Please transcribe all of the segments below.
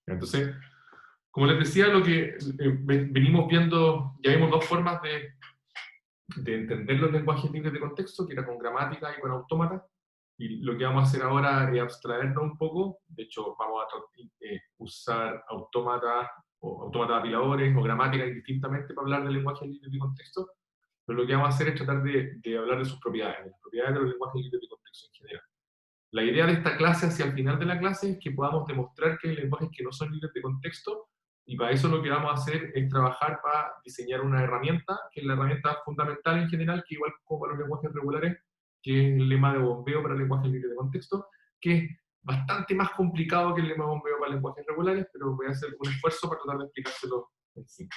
Entonces, como les decía, lo que venimos viendo, ya vimos dos formas de entender los lenguajes libres de contexto, que era con gramática y con autómata, y lo que vamos a hacer ahora es abstraernos un poco. De hecho, vamos a usar autómata o autómatas apiladores o gramática indistintamente para hablar de lenguajes libres de contexto, pero lo que vamos a hacer es tratar de hablar de sus propiedades, de las propiedades de los lenguajes libres de contexto en general. La idea de esta clase hacia el final de la clase es que podamos demostrar que hay lenguajes que no son libres de contexto, y para eso lo que vamos a hacer es trabajar para diseñar una herramienta, que es la herramienta fundamental en general, que igual como para los lenguajes regulares, que es el lema de bombeo para lenguajes libres de contexto, que es bastante más complicado que el lema de bombeo para lenguajes regulares, pero voy a hacer un esfuerzo para tratar de explicárselo en sí.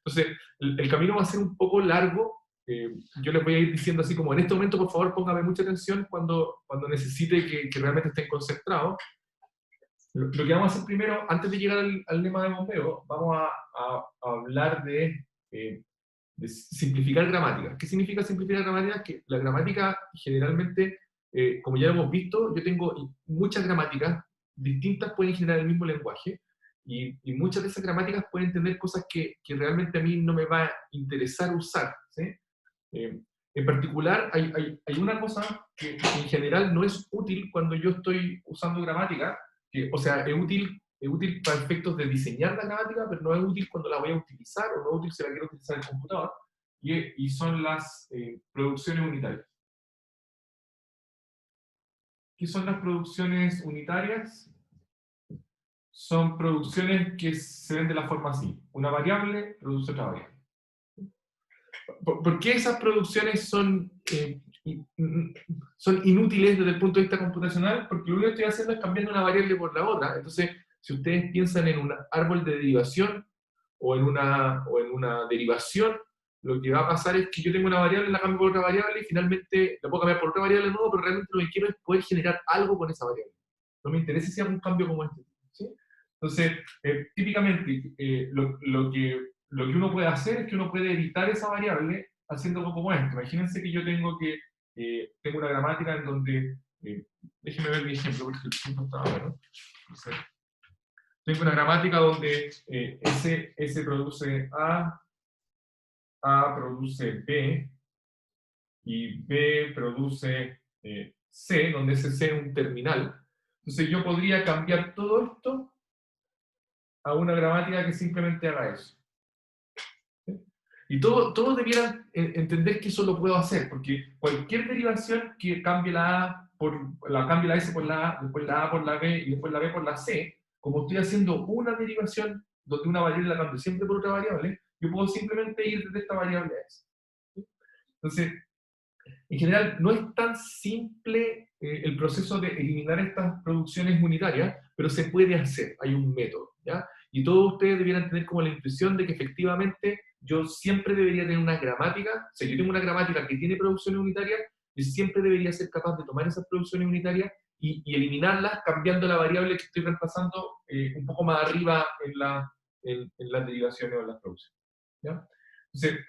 Entonces, el camino va a ser un poco largo. Yo les voy a ir diciendo así como, en este momento, por favor, póngame mucha atención cuando necesite que realmente estén concentrados. Lo que vamos a hacer primero, antes de llegar al lema de bombeo, vamos a hablar de simplificar gramática. ¿Qué significa simplificar gramática? Que la gramática generalmente, como ya lo hemos visto, yo tengo muchas gramáticas distintas, pueden generar el mismo lenguaje, y muchas de esas gramáticas pueden tener cosas que realmente a mí no me va a interesar usar, ¿sí? En particular, hay una cosa que en general no es útil cuando yo estoy usando gramática, que, o sea, es útil para efectos de diseñar la gramática, pero no es útil cuando la voy a utilizar, o no es útil si la quiero utilizar en el computador, y son las producciones unitarias. ¿Qué son las producciones unitarias? Son producciones que se ven de la forma así: una variable produce otra variable. ¿Por qué esas producciones son inútiles desde el punto de vista computacional? Porque lo único que estoy haciendo es cambiando una variable por la otra. Entonces, si ustedes piensan en un árbol de derivación o en una derivación, lo que va a pasar es que yo tengo una variable, la cambio por otra variable y finalmente la puedo cambiar por otra variable de nuevo, pero realmente lo que quiero es poder generar algo con esa variable. No me interesa si hago un cambio como este, ¿sí? Entonces, típicamente, lo que uno puede hacer es que uno puede editar esa variable haciendo algo como esto. Imagínense que yo tengo una gramática en donde, déjenme ver mi ejemplo, porque el ejemplo estaba bueno. Entonces, tengo una gramática donde S produce A produce B, y B produce C, donde ese C es un terminal. Entonces yo podría cambiar todo esto a una gramática que simplemente haga eso. Y todos debieran entender que eso lo puedo hacer, porque cualquier derivación que cambie cambie la S por la A, después la A por la B y después la B por la C, como estoy haciendo una derivación donde una variable la cambio siempre por otra variable, yo puedo simplemente ir desde esta variable a esa. Entonces, en general, no es tan simple el proceso de eliminar estas producciones unitarias, pero se puede hacer, hay un método, ¿ya? Y todos ustedes debieran tener como la impresión de que efectivamente yo siempre debería tener una gramática, o sea, yo tengo una gramática que tiene producciones unitarias, y siempre debería ser capaz de tomar esas producciones unitarias y eliminarlas cambiando la variable que estoy reemplazando un poco más arriba en las derivaciones o en las producciones, ¿ya? Entonces,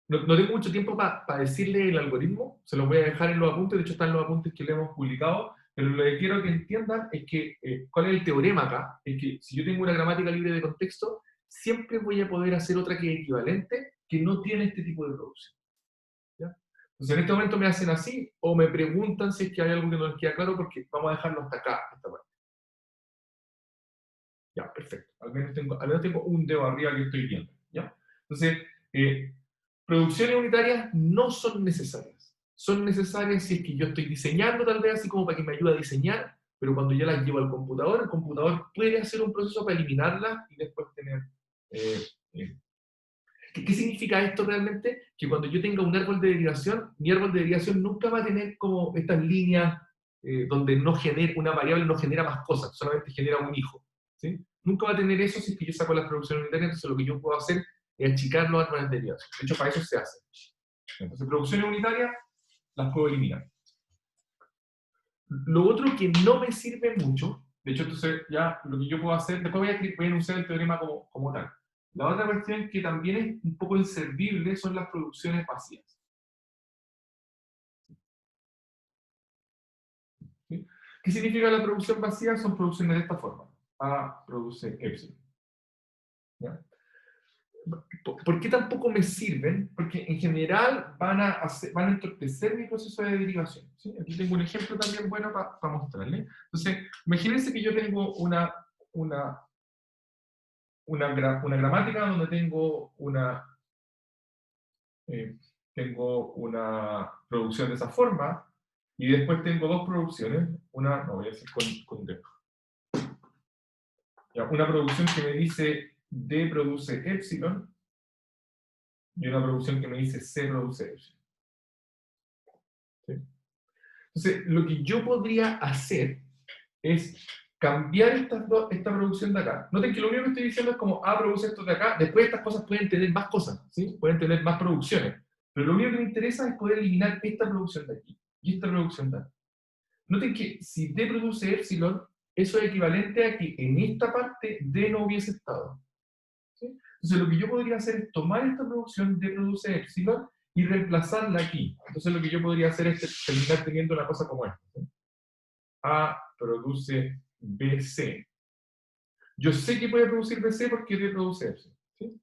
no tengo mucho tiempo para decirle el algoritmo, se los voy a dejar en los apuntes, de hecho están los apuntes que le hemos publicado, pero lo que quiero que entiendan es que, ¿cuál es el teorema acá? Es que si yo tengo una gramática libre de contexto, siempre voy a poder hacer otra que es equivalente, que no tiene este tipo de producción, ¿ya? Entonces en este momento me hacen así, o me preguntan si es que hay algo que no les queda claro, porque vamos a dejarlo hasta acá, esta parte. Ya, perfecto. Al menos tengo un dedo arriba que estoy viendo, ¿ya? Entonces, eh, producciones unitarias no son necesarias. Son necesarias si es que yo estoy diseñando, tal vez así como para que me ayude a diseñar, pero cuando ya las llevo al computador, el computador puede hacer un proceso para eliminarlas y después tener... eh, eh. ¿Qué significa esto realmente? Que cuando yo tenga un árbol de derivación, mi árbol de derivación nunca va a tener como estas líneas donde una variable no genera más cosas, solamente genera un hijo, ¿sí? Nunca va a tener eso si es que yo saco las producciones unitarias. Entonces lo que yo puedo hacer es achicar los árboles de derivación. De hecho, para eso se hace. Entonces, producciones unitarias las puedo eliminar. Lo otro que no me sirve mucho, de hecho, entonces ya lo que yo puedo hacer, después voy a enunciar el teorema como tal. La otra cuestión que también es un poco inservible son las producciones vacías, ¿sí? ¿Qué significa la producción vacía? Son producciones de esta forma. A produce epsilon. ¿Ya? ¿Por qué tampoco me sirven? Porque en general van a entorpecer mi proceso de derivación. ¿Sí? Aquí tengo un ejemplo también bueno para mostrarle. Entonces, imagínense que yo tengo una gramática donde tengo una producción de esa forma, y después tengo dos producciones, no voy a decir con D. Ya, una producción que me dice D produce epsilon, y una producción que me dice C produce epsilon. ¿Sí? Entonces, lo que yo podría hacer es cambiar esta producción de acá. Noten que lo único que estoy diciendo es como A produce esto de acá, después estas cosas pueden tener más cosas, ¿sí? Pueden tener más producciones, pero lo único que me interesa es poder eliminar esta producción de aquí, y esta producción de acá. Noten que si D produce epsilon, eso es equivalente a que en esta parte D no hubiese estado. ¿Sí? Entonces lo que yo podría hacer es tomar esta producción D produce epsilon y reemplazarla aquí. Entonces lo que yo podría hacer es terminar teniendo una cosa como esta. ¿Sí? A produce BC. Yo sé que puede producir BC porque D produce epsilon. ¿Sí?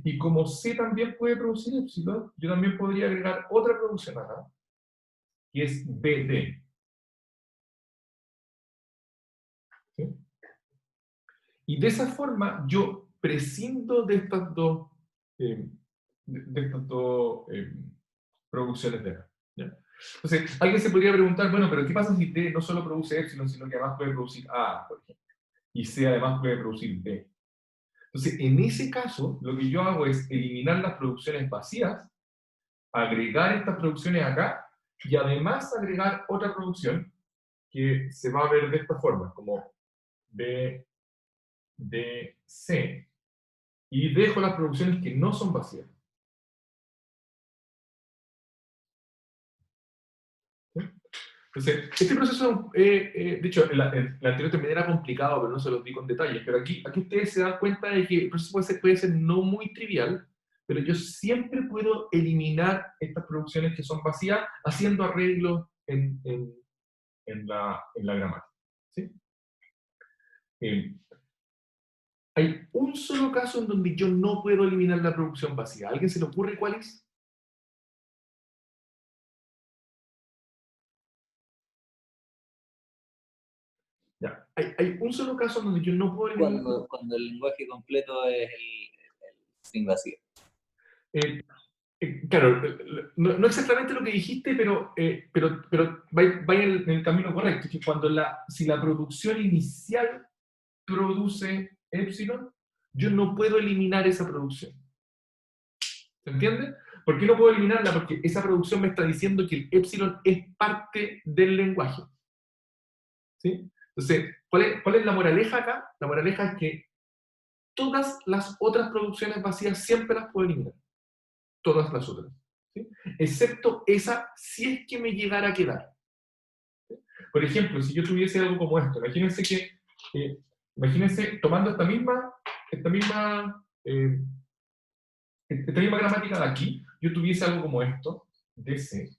Y como C también puede producir epsilon, yo también podría agregar otra producción acá, que es BD. ¿Sí? Y de esa forma yo prescindo de estas dos, producciones de acá. ¿Ya? Entonces, alguien se podría preguntar, bueno, pero ¿qué pasa si D no solo produce epsilon, sino que además puede producir A, por ejemplo? Y C además puede producir B. Entonces, en ese caso, lo que yo hago es eliminar las producciones vacías, agregar estas producciones acá, y además agregar otra producción que se va a ver de esta forma, como B, D, C. Y dejo las producciones que no son vacías. ¿Sí? Entonces, este proceso, de hecho, el anterior también era complicado, pero no se los di con detalles, pero aquí ustedes se dan cuenta de que el proceso puede ser no muy trivial, pero yo siempre puedo eliminar estas producciones que son vacías haciendo arreglos en la gramática. ¿Sí? Eh, hay un solo caso en donde yo no puedo eliminar la producción vacía. ¿A alguien se le ocurre cuál es? Ya. Hay un solo caso en donde yo no puedo eliminar. Cuando el lenguaje completo es el string vacío. Claro, no exactamente lo que dijiste, pero va en el camino correcto. Que si la producción inicial produce epsilon, yo no puedo eliminar esa producción. ¿Se entiende? ¿Por qué no puedo eliminarla? Porque esa producción me está diciendo que el epsilon es parte del lenguaje. ¿Sí? Entonces, ¿cuál es la moraleja acá? La moraleja es que todas las otras producciones vacías siempre las puedo eliminar. Todas las otras. ¿Sí? Excepto esa, si es que me llegara a quedar. ¿Sí? Por ejemplo, si yo tuviese algo como esto, imagínense tomando esta misma gramática de aquí, yo tuviese algo como esto, DC.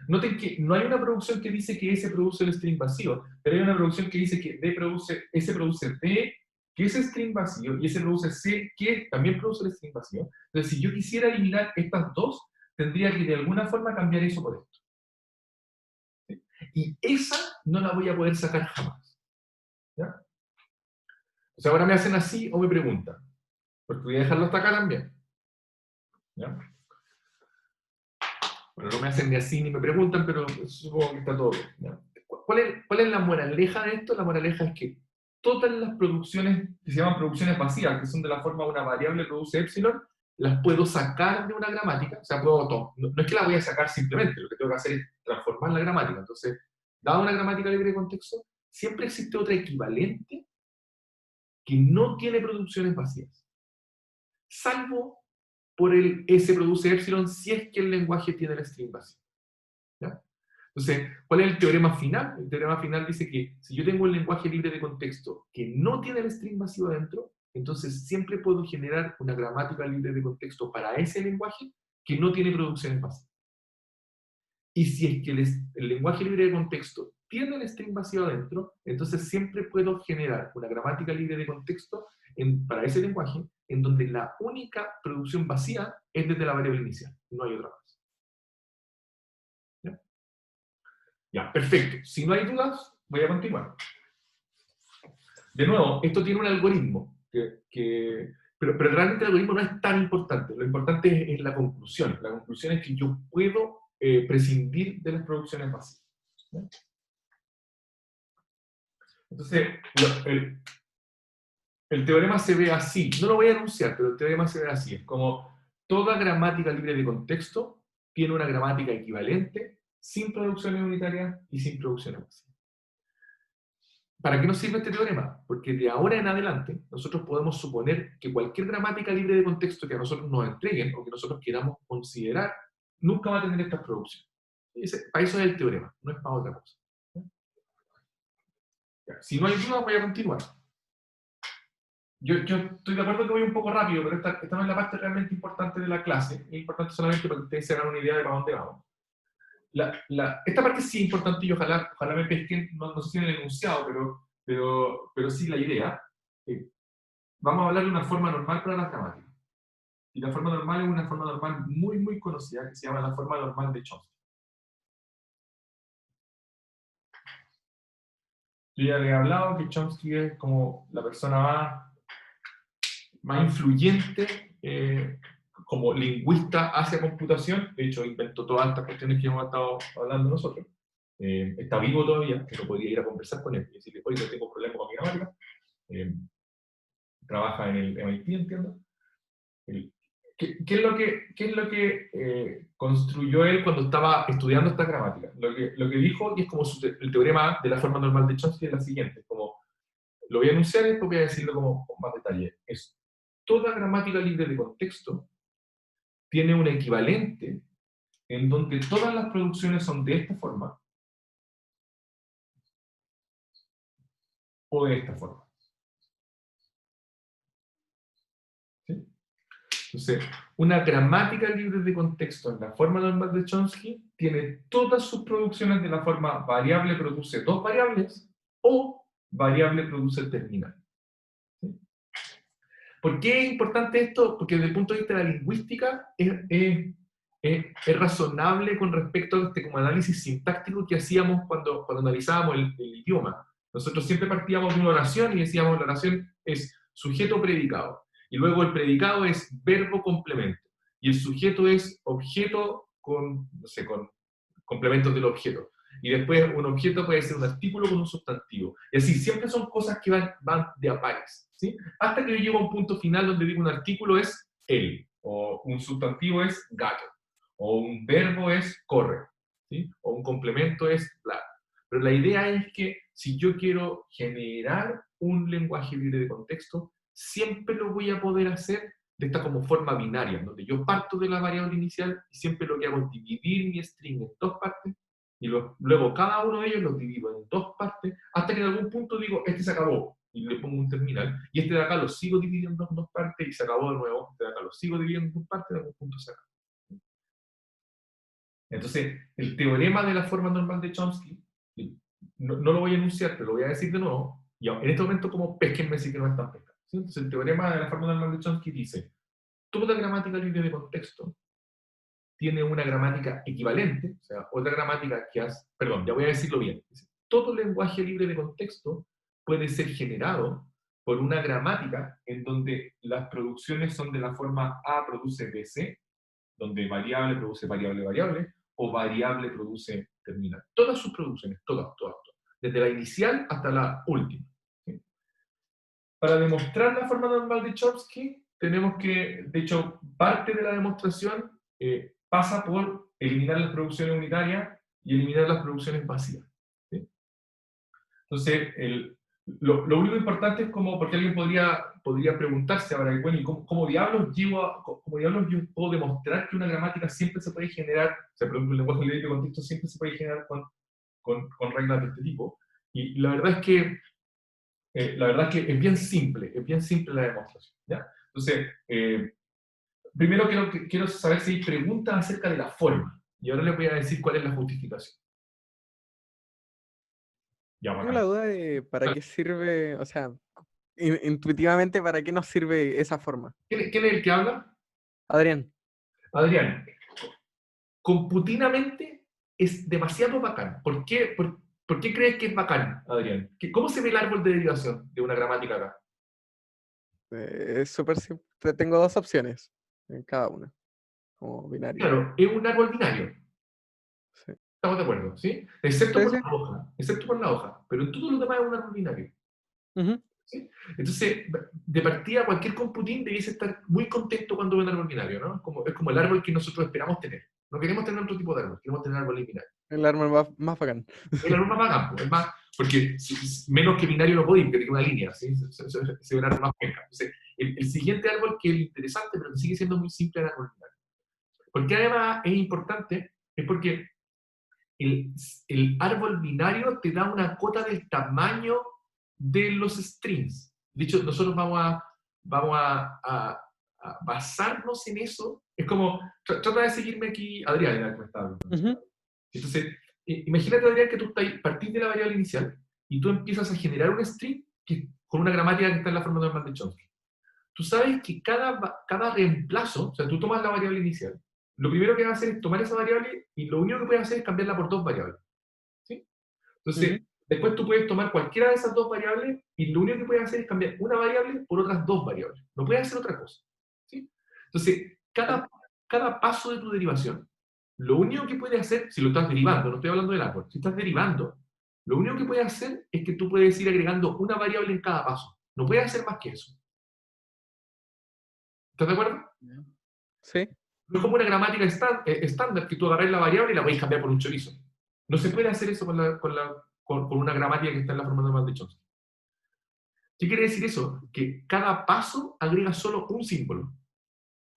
Noten que no hay una producción que dice que S produce el string vacío, pero hay una producción que dice que S produce D, que es string vacío, y S produce C, que también produce el string vacío. Entonces, si yo quisiera eliminar estas dos, tendría que de alguna forma cambiar eso por esto. ¿Sí? Y esa no la voy a poder sacar jamás. ¿Ya? O sea, ahora me hacen así o me preguntan. Porque voy a dejarlo hasta acá también. ¿Ya? Bueno, no me hacen ni así ni me preguntan, pero supongo que está todo bien. ¿Ya? ¿Cuál es la moraleja de esto? La moraleja es que todas las producciones que se llaman producciones vacías, que son de la forma de una variable produce epsilon, las puedo sacar de una gramática. O sea, no es que la voy a sacar simplemente, lo que tengo que hacer es transformar la gramática. Entonces, dada una gramática libre de contexto, siempre existe otra equivalente que no tiene producciones vacías. Salvo por el S produce epsilon si es que el lenguaje tiene el string vacío. ¿Ya? Entonces, ¿cuál es el teorema final? El teorema final dice que si yo tengo un lenguaje libre de contexto que no tiene el string vacío adentro, entonces siempre puedo generar una gramática libre de contexto para ese lenguaje que no tiene producciones vacías. Y si es que el lenguaje libre de contexto tiene el string vacío adentro, entonces siempre puedo generar una gramática libre de contexto para ese lenguaje, en donde la única producción vacía es desde la variable inicial, no hay otra más. ¿Ya? Ya, perfecto. Si no hay dudas, voy a continuar. De nuevo, esto tiene un algoritmo, pero realmente el algoritmo no es tan importante. Lo importante es la conclusión. La conclusión es que yo puedo prescindir de las producciones vacías. ¿Ya? Entonces, el teorema se ve así. No lo voy a anunciar, pero el teorema se ve así. Es como toda gramática libre de contexto tiene una gramática equivalente, sin producciones unitarias y sin producciones vacías. ¿Para qué nos sirve este teorema? Porque de ahora en adelante nosotros podemos suponer que cualquier gramática libre de contexto que a nosotros nos entreguen o que nosotros queramos considerar, nunca va a tener estas producciones. Para eso es el teorema, no es para otra cosa. Si no hay duda, voy a continuar. Yo estoy de acuerdo que voy un poco rápido, pero esta no es la parte realmente importante de la clase. Es importante solamente para que ustedes se hagan una idea de para dónde vamos. Esta parte sí es importante y ojalá me pesquen, no sé si en el enunciado, pero sí la idea. Vamos a hablar de una forma normal para las gramáticas. Y la forma normal es una forma normal muy, muy conocida que se llama la forma normal de Chomsky. Yo ya les he hablado que Chomsky es como la persona más influyente como lingüista hacia computación. De hecho, inventó todas estas cuestiones que hemos estado hablando nosotros. Está vivo todavía, que no podría ir a conversar con él y decirle, oye, no tengo problema con mi gramática. Trabaja en el MIT, entiendo. ¿Qué es lo que construyó él cuando estaba estudiando esta gramática? Lo que dijo, y es como el teorema de la forma normal de Chomsky, es la siguiente, como, lo voy a anunciar y después voy a decirlo como con más detalle. Es toda gramática libre de contexto tiene un equivalente en donde todas las producciones son de esta forma o de esta forma. ¿Sí? Entonces, una gramática libre de contexto en la forma normal de Chomsky tiene todas sus producciones de la forma variable produce dos variables o variable produce terminal. ¿Sí? ¿Por qué es importante esto? Porque desde el punto de vista de la lingüística es razonable con respecto a este como análisis sintáctico que hacíamos cuando analizábamos el idioma. Nosotros siempre partíamos de una oración y decíamos la oración es sujeto-predicado. Y luego el predicado es verbo-complemento. Y el sujeto es objeto con, no sé, con complementos del objeto. Y después un objeto puede ser un artículo con un sustantivo. Y así, siempre son cosas que van de a pares, ¿sí? Hasta que yo llego a un punto final donde digo un artículo es él, o un sustantivo es gato, o un verbo es corre, ¿sí? O un complemento es bla. Pero la idea es que si yo quiero generar un lenguaje libre de contexto, siempre lo voy a poder hacer de esta como forma binaria, donde yo parto de la variable inicial y siempre lo que hago es dividir mi string en dos partes y luego cada uno de ellos los divido en dos partes hasta que en algún punto digo, este se acabó y le pongo un terminal y este de acá lo sigo dividiendo en dos partes y se acabó de nuevo, este de acá lo sigo dividiendo en dos partes y en algún punto se acabó. Entonces, el teorema de la forma normal de Chomsky, no lo voy a enunciar, pero lo voy a decir de nuevo, y en este momento como pesquenme si que no están pescando. ¿Sí? Entonces, el teorema de la forma normal de Chomsky dice, toda gramática libre de contexto tiene una gramática equivalente, o sea, otra gramática que hace, perdón, ya voy a decirlo bien. Todo lenguaje libre de contexto puede ser generado por una gramática en donde las producciones son de la forma A produce BC, donde variable produce variable variable, o variable produce terminal. Todas sus producciones, todas. Desde la inicial hasta la última. ¿Sí? Para demostrar la forma normal de Chomsky, tenemos que, de hecho, parte de la demostración pasa por eliminar las producciones unitarias y eliminar las producciones vacías. ¿Sí? Entonces, lo único importante es como, porque alguien podría preguntarse ahora, bueno, ¿y cómo diablos yo puedo demostrar que una gramática siempre se puede generar, o sea, por ejemplo, un lenguaje libre de contexto siempre se puede generar con reglas de este tipo? Y la verdad es que es bien simple la demostración. ¿Ya? Entonces, primero quiero saber si hay preguntas acerca de la forma, y ahora les voy a decir cuál es la justificación. Ya, Tengo la bacán. duda de para qué sirve, o sea, intuitivamente, ¿para qué nos sirve esa forma? ¿Quién es el que habla? Adrián. Adrián. Computinamente es demasiado bacán. ¿Por qué crees que es bacán, Adrián? ¿Cómo se ve el árbol de derivación de una gramática acá? Es súper simple. Tengo dos opciones en cada una, como binario. Claro, es un árbol binario. Sí. Estamos de acuerdo, ¿sí? Excepto Sí, por sí. la hoja. Excepto por la hoja. Pero en todo lo demás es un árbol binario. Ujú. ¿Sí? Entonces, de partida, cualquier computín debiese estar muy contento cuando ve un árbol binario, ¿no? Es como el árbol que nosotros esperamos tener. No queremos tener otro tipo de árbol, queremos tener árboles binarios. El árbol más bacán. El árbol más bacán, pues, es más, porque menos que binario no podéis, porque tiene una línea, ¿sí? Se ve un árbol más penca. Entonces, el siguiente árbol que es interesante, pero que sigue siendo muy simple, es el árbol binario. Porque además es importante, es porque el, el árbol binario te da una cota del tamaño de los strings. De hecho, nosotros vamos a basarnos en eso. Es como, trata de seguirme aquí, Adrián, era el que me estaba hablando. Ujú. Entonces, imagínate, Adrián, que tú partís de la variable inicial y tú empiezas a generar un string con una gramática que está en la forma normal de Chomsky. Tú sabes que cada reemplazo, o sea, tú tomas la variable inicial, lo primero que vas a hacer es tomar esa variable y lo único que puedes hacer es cambiarla por dos variables. ¿Sí? Ujú. Entonces, después tú puedes tomar cualquiera de esas dos variables y lo único que puedes hacer es cambiar una variable por otras dos variables. No puedes hacer otra cosa. ¿Sí? Entonces, cada paso de tu derivación, lo único que puedes hacer, si lo estás derivando, no estoy hablando del árbol, si estás derivando, lo único que puedes hacer es que tú puedes ir agregando una variable en cada paso. No puedes hacer más que eso. ¿Estás de acuerdo? Sí. No es como una gramática estándar que tú agarras la variable y la puedes cambiar por un chorizo. No se puede hacer eso con una gramática que está en la forma normal de Chomsky. ¿Qué quiere decir eso? Que cada paso agrega solo un símbolo.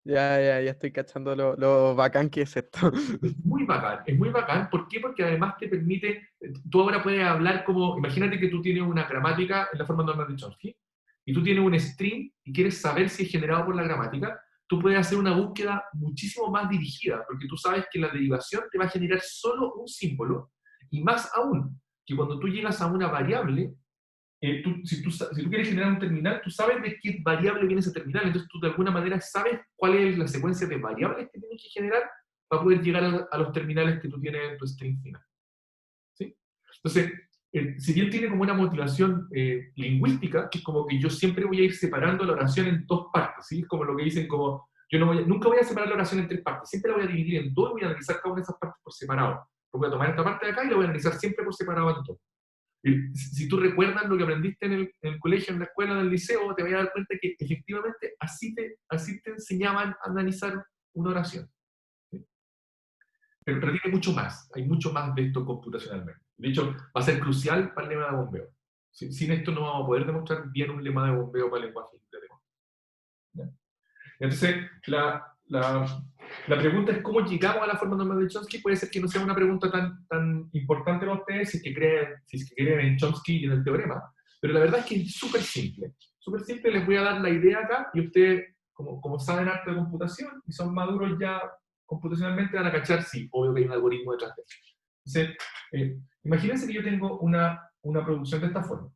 Ya estoy cachando lo bacán que es esto. Es muy bacán, es muy bacán. ¿Por qué? Porque además te permite, tú ahora puedes hablar como, imagínate que tú tienes una gramática en la forma normal de Chomsky, y tú tienes un string y quieres saber si es generado por la gramática, tú puedes hacer una búsqueda muchísimo más dirigida, porque tú sabes que la derivación te va a generar solo un símbolo, y más aún, que cuando tú llegas a una variable, si tú quieres generar un terminal, tú sabes de qué variable viene ese terminal, entonces tú de alguna manera sabes cuál es la secuencia de variables que tienes que generar para poder llegar a los terminales que tú tienes en tu string final. ¿Sí? Entonces, si bien tiene como una motivación lingüística, que es como que yo siempre voy a ir separando la oración en dos partes, ¿sí? Es como lo que dicen como, yo nunca voy a separar la oración en tres partes, siempre la voy a dividir en dos y voy a analizar cada una de esas partes por separado. Voy a tomar esta parte de acá y la voy a analizar siempre por separado en dos. Si tú recuerdas lo que aprendiste en el colegio, en la escuela, en el liceo, te vas a dar cuenta que efectivamente así te enseñaban a analizar una oración. ¿Sí? Pero tiene mucho más, hay mucho más de esto computacionalmente. De hecho, va a ser crucial para el lema de bombeo. Sin esto no vamos a poder demostrar bien un lema de bombeo para el lenguaje literario. ¿Ya? Entonces, la pregunta es cómo llegamos a la forma normal de Chomsky. Puede ser que no sea una pregunta tan importante para ustedes si es que creen en Chomsky y en el teorema, pero la verdad es que es súper simple. Súper simple, les voy a dar la idea acá y ustedes, como saben arte de computación y son maduros ya computacionalmente, van a cachar si obvio que hay un algoritmo detrás de eso. Entonces, imagínense que yo tengo una producción de esta forma.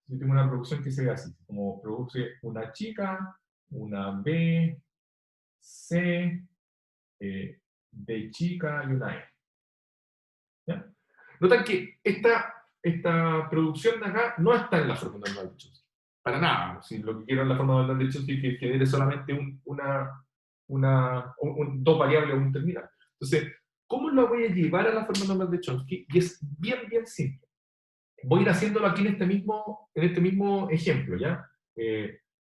Yo tengo una producción que se ve así, como produce una chica, una B, C, D chica y una E. ¿Ya? Notan que esta producción de acá no está en la forma normal de Chomsky. Para nada. Si lo que quiero en la forma normal de Chomsky es que genere solamente dos variables o un terminal. Entonces, ¿cómo lo voy a llevar a la forma normal de Chomsky? Y es bien, bien simple. Voy a ir haciéndolo aquí en este mismo ejemplo, ¿ya?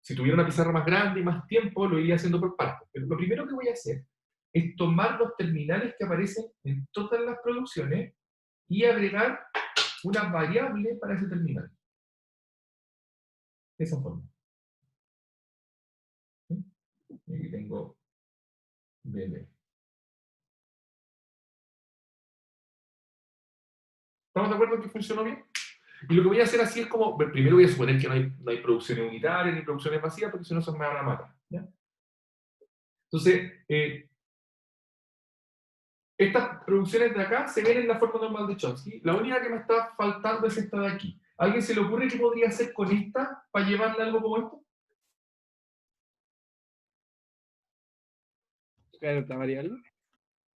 Si tuviera una pizarra más grande y más tiempo, lo iría haciendo por partes. Pero lo primero que voy a hacer es tomar los terminales que aparecen en todas las producciones y agregar una variable para ese terminal. De esa forma. ¿Sí? Y aquí tengo BB. ¿Estamos de acuerdo en que funcionó bien? Y lo que voy a hacer así es como, primero voy a suponer que no hay producciones unitarias ni producciones vacías, porque si no se me van a matar. ¿Ya? Entonces, Estas producciones de acá se ven en la forma normal de Chomsky. La única que me está faltando es esta de aquí. ¿A alguien se le ocurre qué podría hacer con esta para llevarle algo como esto? Claro, otra variable.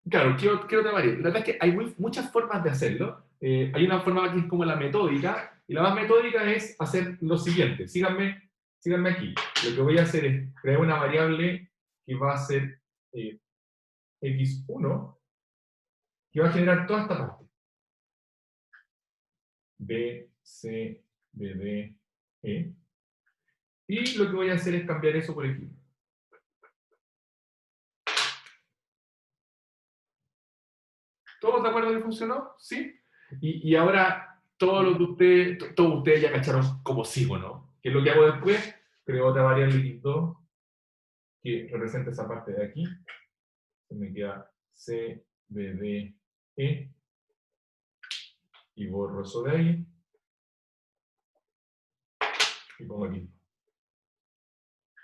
Claro, quiero otra variable. La verdad es que hay muchas formas de hacerlo. Hay una forma que es como la metódica, y la más metódica es hacer lo siguiente. Síganme aquí. Lo que voy a hacer es crear una variable que va a ser x1, que va a generar toda esta parte. B, C, B, D, E. Y lo que voy a hacer es cambiar eso por x1. ¿Todos de acuerdo que funcionó? ¿Sí? Y ahora todos ustedes ya cacharon cómo sigo, ¿no? ¿Qué es lo que hago después? Creo otra variable x2 que representa esa parte de aquí. Se me queda C, B, D, E. Y borro eso de ahí. Y pongo aquí.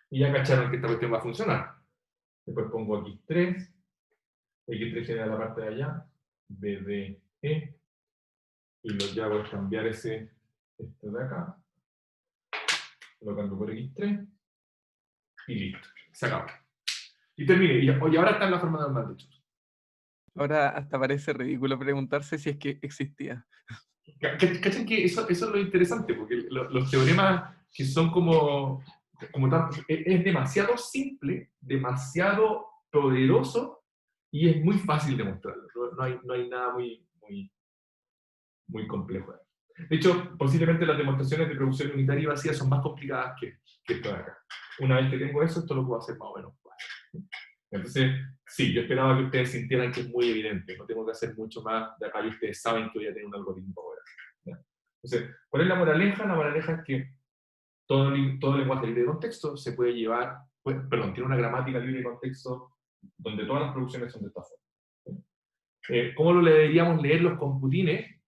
Y ya cacharon que esta cuestión va a funcionar. Después pongo aquí 3. X3 genera la parte de allá. B, D, E. Y lo que hago es cambiar esto de acá. Lo cambio por X3. Y listo. Se acabó. Y terminé. Y ahora está en la forma normal de Chomsky. Ahora hasta parece ridículo preguntarse si es que existía. ¿Cachan que eso es lo interesante? Porque los teoremas que son como es demasiado simple, demasiado poderoso y es muy fácil de mostrarlo. No hay nada muy complejo. De hecho, posiblemente las demostraciones de producción unitaria y vacía son más complicadas que esto de acá. Una vez que tengo eso, esto lo puedo hacer más o menos fácil. Entonces, sí, yo esperaba que ustedes sintieran que es muy evidente. No tengo que hacer mucho más de acá y ustedes saben que voy a tener un algoritmo ahora. Entonces, ¿cuál es la moraleja? La moraleja es que todo lenguaje libre de contexto se puede llevar, tiene una gramática libre de contexto donde todas las producciones son de esta forma. ¿Cómo lo deberíamos leer los computines?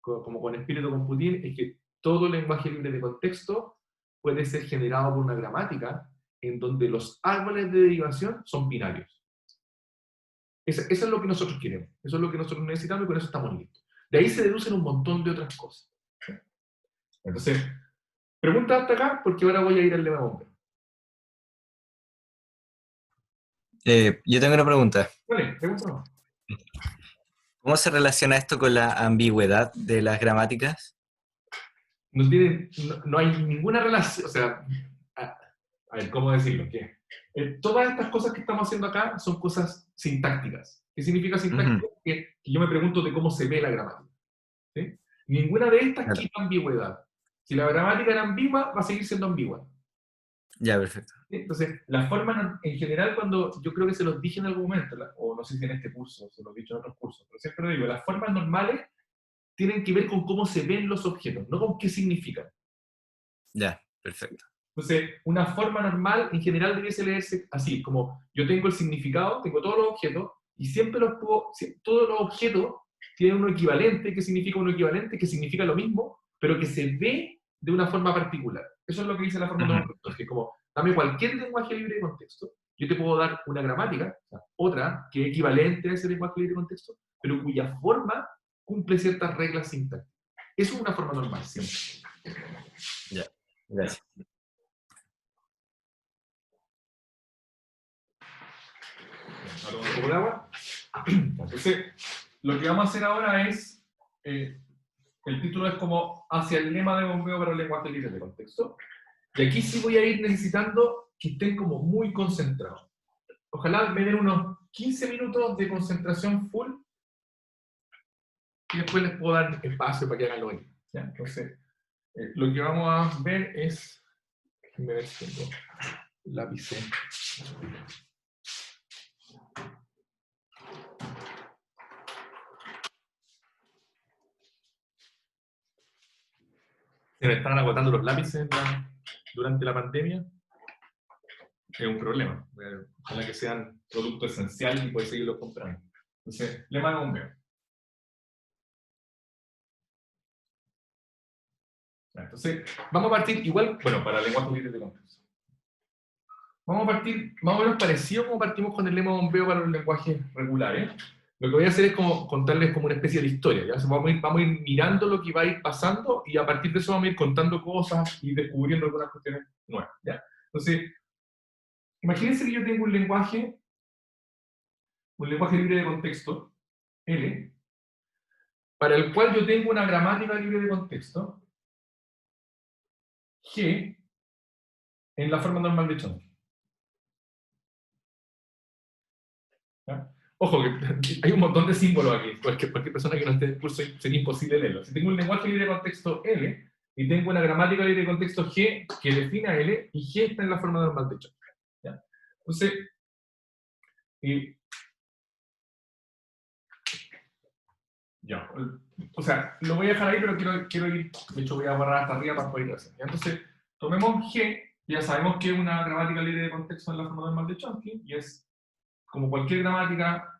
Como con espíritu computín, es que todo lenguaje libre de contexto puede ser generado por una gramática en donde los árboles de derivación son binarios. Eso es lo que nosotros queremos, eso es lo que nosotros necesitamos y con eso estamos listos. De ahí se deducen un montón de otras cosas. Entonces, pregunta hasta acá, porque ahora voy a ir al lema bombero. Yo tengo una pregunta. Vale, pregunta no. ¿Cómo se relaciona esto con la ambigüedad de las gramáticas? No hay ninguna relación, o sea, a ver, ¿cómo decirlo? ¿Qué? Todas estas cosas que estamos haciendo acá son cosas sintácticas. ¿Qué significa sintáctica? Que yo me pregunto de cómo se ve la gramática. ¿Sí? Ninguna de estas quita ambigüedad. Si la gramática era ambigua, va a seguir siendo ambigua. Ya, perfecto. ¿Sí? Entonces, la forma en general, cuando yo creo que se los dije en algún momento, o no sé si en este curso, se los he dicho en otros cursos, pero siempre lo digo, las formas normales tienen que ver con cómo se ven los objetos, no con qué significan. Ya, perfecto. Entonces, una forma normal en general debiese leerse así, como yo tengo el significado, tengo todos los objetos, y siempre todos los objetos tienen un equivalente, que significa un equivalente, que significa lo mismo, pero que se ve de una forma particular. Eso es lo que dice la forma normal, que es como, dame cualquier lenguaje libre de contexto, yo te puedo dar una gramática, o sea, otra, que es equivalente a ese lenguaje libre de contexto, pero cuya forma cumple ciertas reglas sintácticas. Eso es una forma normal, siempre. Ya, gracias. A tomar un poco de agua. Entonces, lo que vamos a hacer ahora es, el título es como hacia el lema de bombeo para el lenguaje libre de contexto. Y aquí sí voy a ir necesitando que estén como muy concentrados. Ojalá me den unos 15 minutos de concentración full y después les puedo dar espacio para que hagan lo mismo. ¿Ya? Entonces, lo que vamos a ver es, déjenme ver si tengo lápiz. Se me estaban agotando los lápices durante la pandemia. Es un problema. Ojalá que sean producto esencial y puedes seguirlos comprando. Entonces, lema de bombeo. Entonces, vamos a partir igual, bueno, para lenguaje libre de contexto. Vamos a partir más o menos parecido como partimos con el lema de bombeo para los lenguajes regulares. Lo que voy a hacer es como contarles como una especie de historia, ¿ya? O sea, vamos a ir mirando lo que va a ir pasando y a partir de eso vamos a ir contando cosas y descubriendo algunas cuestiones nuevas, ¿ya? Entonces, imagínense que yo tengo un lenguaje libre de contexto, L, para el cual yo tengo una gramática libre de contexto, G, en la forma normal de Chomsky. ¿Ya? Ojo, que hay un montón de símbolos aquí. Cualquier persona que no esté en el curso sería imposible leerlo. Si tengo un lenguaje libre de contexto L y tengo una gramática libre de contexto G que define a L, y G está en la forma normal de Chomsky. ¿Ya? Entonces, ya, o sea, lo voy a dejar ahí, pero quiero ir, de hecho voy a borrar hasta arriba para poder ir hacer. Entonces, tomemos G, ya sabemos que es una gramática libre de contexto en la forma normal de Chomsky, y es como cualquier gramática,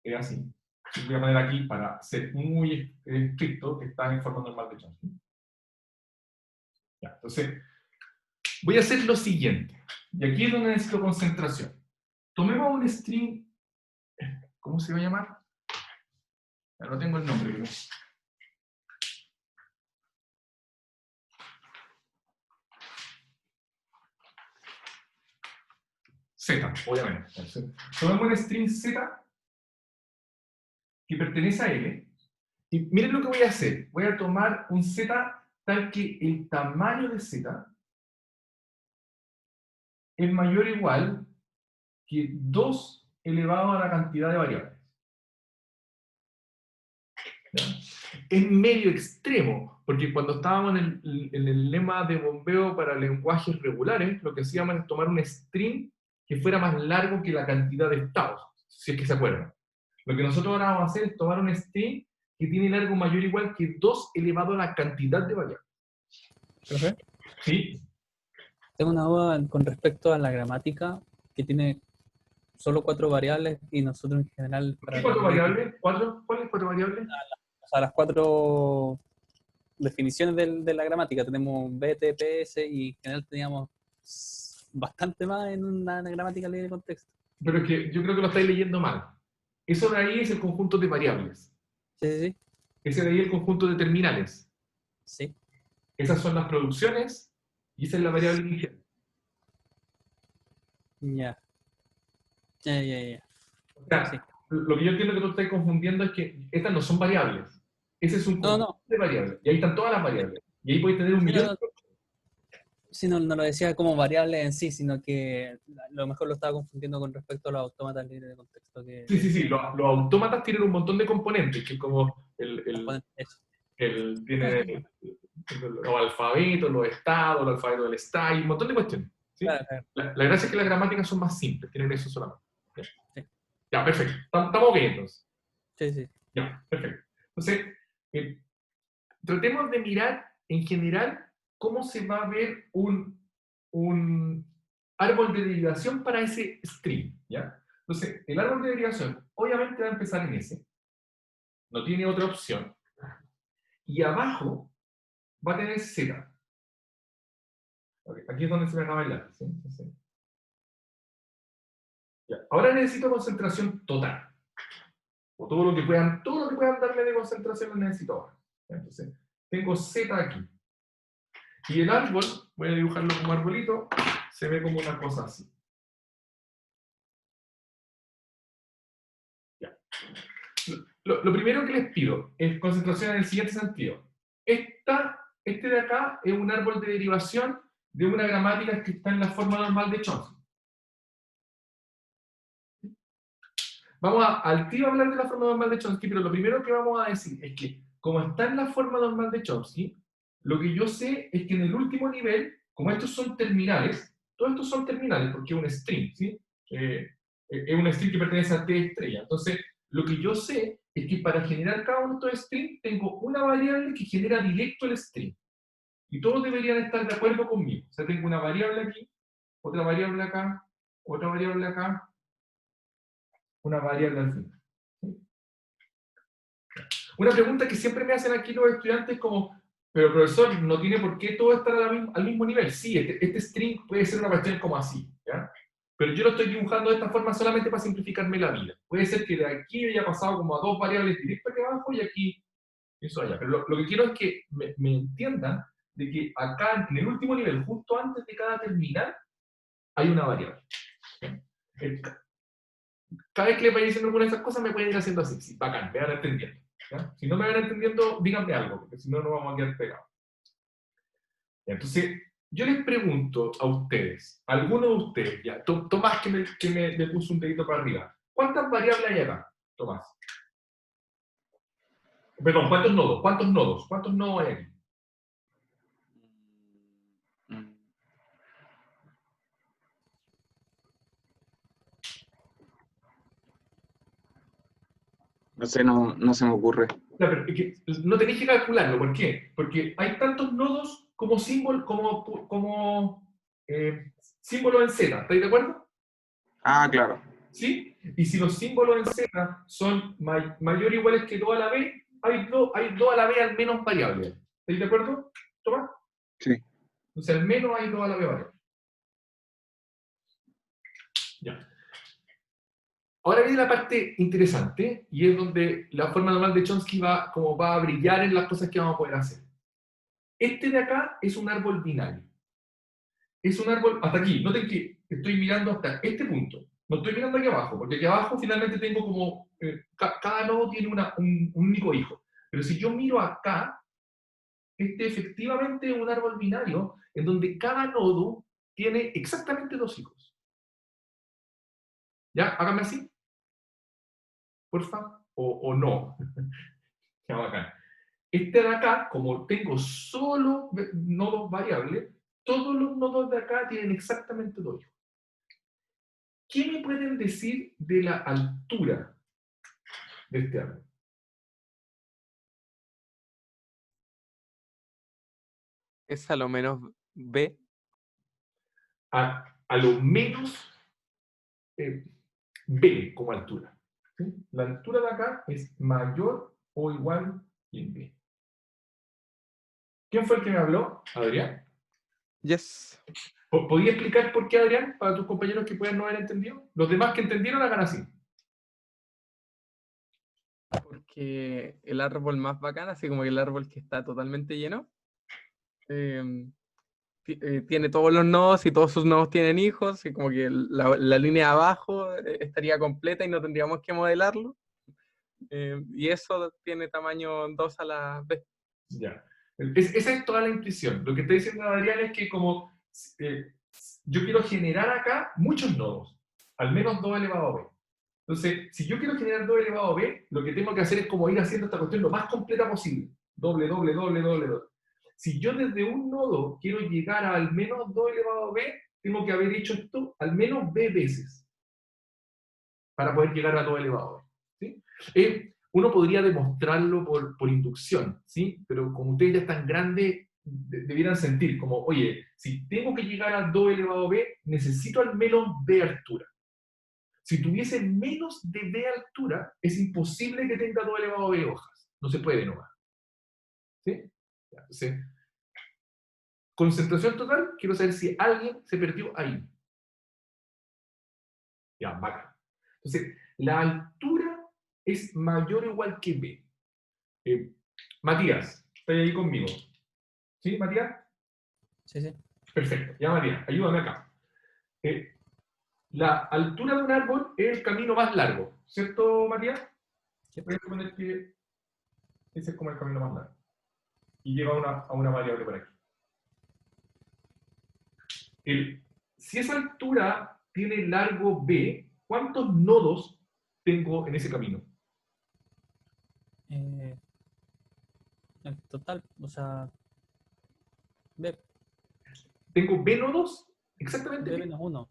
es así. Voy a poner aquí, para ser muy estricto, que está en forma normal de Chomsky. Ya, entonces, voy a hacer lo siguiente, y aquí es donde necesito concentración. Tomemos un string, ¿cómo se va a llamar? Ya no tengo el nombre, creo. Z, obviamente. Tomemos un string Z que pertenece a L. Y miren lo que voy a hacer. Voy a tomar un Z tal que el tamaño de Z es mayor o igual que 2 elevado a la cantidad de variables. ¿Ya? Es medio extremo, porque cuando estábamos en el lema de bombeo para lenguajes regulares, lo que hacíamos es tomar un string que fuera más largo que la cantidad de estados, si es que se acuerdan. Lo que nosotros ahora vamos a hacer es tomar un string que tiene largo mayor o igual que 2 elevado a la cantidad de variables. ¿Profe? ¿Sí? Tengo una duda con respecto a la gramática, que tiene solo 4 variables y nosotros en general... ¿Qué 4 variables? ¿Cuáles 4 variables? O sea, las 4 definiciones de la gramática. Tenemos BT, PS y en general teníamos bastante más en una gramática libre de contexto. Pero es que yo creo que lo estáis leyendo mal. Eso de ahí es el conjunto de variables. Sí, sí, sí. Ese de ahí es el conjunto de terminales. Sí. Esas son las producciones y esa es la variable inicial. Ya. Ya. O sea, Sí. lo que yo entiendo que tú estás confundiendo es que estas no son variables. Ese es un conjunto de variables. Y ahí están todas las variables. Y ahí puedes tener un millón de... Sí, no lo decía como variable en sí, sino que a lo mejor lo estaba confundiendo con respecto a los autómatas libres de contexto. Sí. Los autómatas tienen un montón de componentes, que es como tiene los alfabetos, los estados, los alfabetos del estado, y un montón de cuestiones. ¿Sí? Claro. La gracia es que las gramáticas son más simples, tienen eso solamente. Sí. Ya, perfecto. Estamos ok entonces. Sí. Ya, perfecto. Entonces, tratemos de mirar en general cómo se va a ver un árbol de derivación para ese string, ¿ya? Entonces, el árbol de derivación obviamente va a empezar en S, no tiene otra opción, y abajo va a tener Z. Okay, aquí es donde se me acaba el lápiz, ¿sí? Entonces, ya. Ahora necesito concentración total. O todo lo que puedan darle de concentración lo necesito ahora. Entonces, tengo Z aquí. Y el árbol, voy a dibujarlo como arbolito, se ve como una cosa así. Ya. Lo primero que les pido es concentración en el siguiente sentido. Este de acá es un árbol de derivación de una gramática que está en la forma normal de Chomsky. Vamos al tiro a hablar de la forma normal de Chomsky, pero lo primero que vamos a decir es que, como está en la forma normal de Chomsky, lo que yo sé es que en el último nivel, como estos son terminales, todos estos son terminales porque es un string, ¿sí? Es un string que pertenece a T estrella. Entonces, lo que yo sé es que para generar cada uno de estos strings, tengo una variable que genera directo el string. Y todos deberían estar de acuerdo conmigo. O sea, tengo una variable aquí, otra variable acá, otra variable acá, una variable al final. ¿Sí? Una pregunta que siempre me hacen aquí los estudiantes es como, pero profesor, ¿no tiene por qué todo estar al mismo nivel? Sí, este string puede ser una cuestión como así, ¿ya? Pero yo lo estoy dibujando de esta forma solamente para simplificarme la vida. Puede ser que de aquí haya pasado como a dos variables directas aquí abajo y aquí eso allá. Pero lo que quiero es que me entiendan de que acá en el último nivel, justo antes de cada terminal, hay una variable. El- Cada vez que le vaya diciendo alguna de esas cosas me pueden ir haciendo así. Sí, bacán, me van entendiendo. ¿Ya? Si no me van entendiendo, díganme algo, porque si no, no vamos a quedar pegados. Entonces, yo les pregunto a ustedes, a alguno de ustedes, ya, Tomás que me puso un dedito para arriba, ¿cuántas variables hay acá, Tomás? Perdón, ¿cuántos nodos? ¿Cuántos nodos? ¿Cuántos nodos hay aquí? No sé, no se me ocurre. No, pero es que no tenéis que calcularlo, ¿por qué? Porque hay tantos nodos como símbolos, símbolos en Z, ¿estáis de acuerdo? Ah, claro. ¿Sí? Y si los símbolos en Z son mayor o iguales que 2 a la b, hay 2 a la b al menos variables. ¿Estáis de acuerdo, Tomás? Sí. Entonces al menos hay 2 a la b variables. Ya. Ahora viene la parte interesante, y es donde la forma normal de Chomsky va a brillar en las cosas que vamos a poder hacer. Este de acá es un árbol binario. Es un árbol, hasta aquí, noten que estoy mirando hasta este punto. No estoy mirando aquí abajo, porque aquí abajo finalmente tengo como, cada nodo tiene un único hijo. Pero si yo miro acá, este efectivamente es un árbol binario en donde cada nodo tiene exactamente 2 hijos. ¿Ya? Háganme así. Porfa. O no. Ya, bacán. Este de acá, como tengo solo nodos variables, todos los nodos de acá tienen exactamente 2 hijos. ¿Qué me pueden decir de la altura de este árbol? Es a lo menos B. A lo menos B como altura. ¿Sí? La altura de acá es mayor o igual que en B. ¿Quién fue el que me habló? ¿Adrián? Yes. ¿Podía explicar por qué, Adrián, para tus compañeros que puedan no haber entendido? Los demás que entendieron hagan así. Porque el árbol más bacán, así como el árbol que está totalmente lleno, tiene todos los nodos y todos sus nodos tienen hijos, y como que la línea de abajo estaría completa y no tendríamos que modelarlo. Y eso tiene tamaño 2 a la b. Ya. Esa es toda la intuición. Lo que está diciendo Adrián es que como yo quiero generar acá muchos nodos, al menos 2 elevado a b. Entonces, si yo quiero generar 2 elevado a b, lo que tengo que hacer es como ir haciendo esta cuestión lo más completa posible. Doble, doble, doble, doble, doble. Si yo desde un nodo quiero llegar a al menos 2 elevado a b, tengo que haber hecho esto al menos b veces para poder llegar a 2 elevado a b. ¿Sí? Uno podría demostrarlo por inducción, ¿sí? Pero como ustedes ya están grandes, debieran sentir como, oye, si tengo que llegar a 2 elevado a b, necesito al menos b altura. Si tuviese menos de b altura, es imposible que tenga 2 elevado a b hojas. No se puede nomás. ¿Sí? Entonces, concentración total, quiero saber si alguien se perdió ahí. Ya, bacán. Entonces, la altura es mayor o igual que b. Matías, ¿estás ahí conmigo? ¿Sí, Matías? Sí, sí. Perfecto. Ya, Matías, ayúdame acá. La altura de un árbol es el camino más largo, ¿cierto, Matías? Sí. Voy a suponer que ese es como el camino más largo. Y lleva a una variable por aquí. Si esa altura tiene largo b, ¿cuántos nodos tengo en ese camino? El total, o sea, B, ¿Tengo b nodos? Exactamente. B menos 1.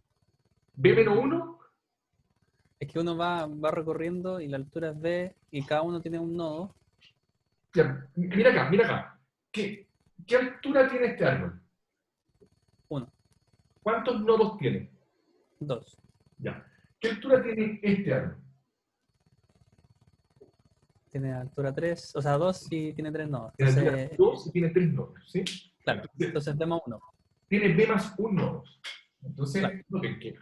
¿B menos 1? Es que uno va recorriendo y la altura es B y cada uno tiene un nodo. Ya, mira acá, mira acá. ¿Qué altura tiene este árbol? 1, ¿Cuántos nodos tiene? 2. Ya. ¿Qué altura tiene este árbol? Tiene altura 3, o sea, 2 y tiene 3 nodos. Tiene altura Entonces, 2 y tiene 3 nodos, ¿sí? claro, entonces B más 1. Tiene b más 1 nodos. Entonces, Claro. noten que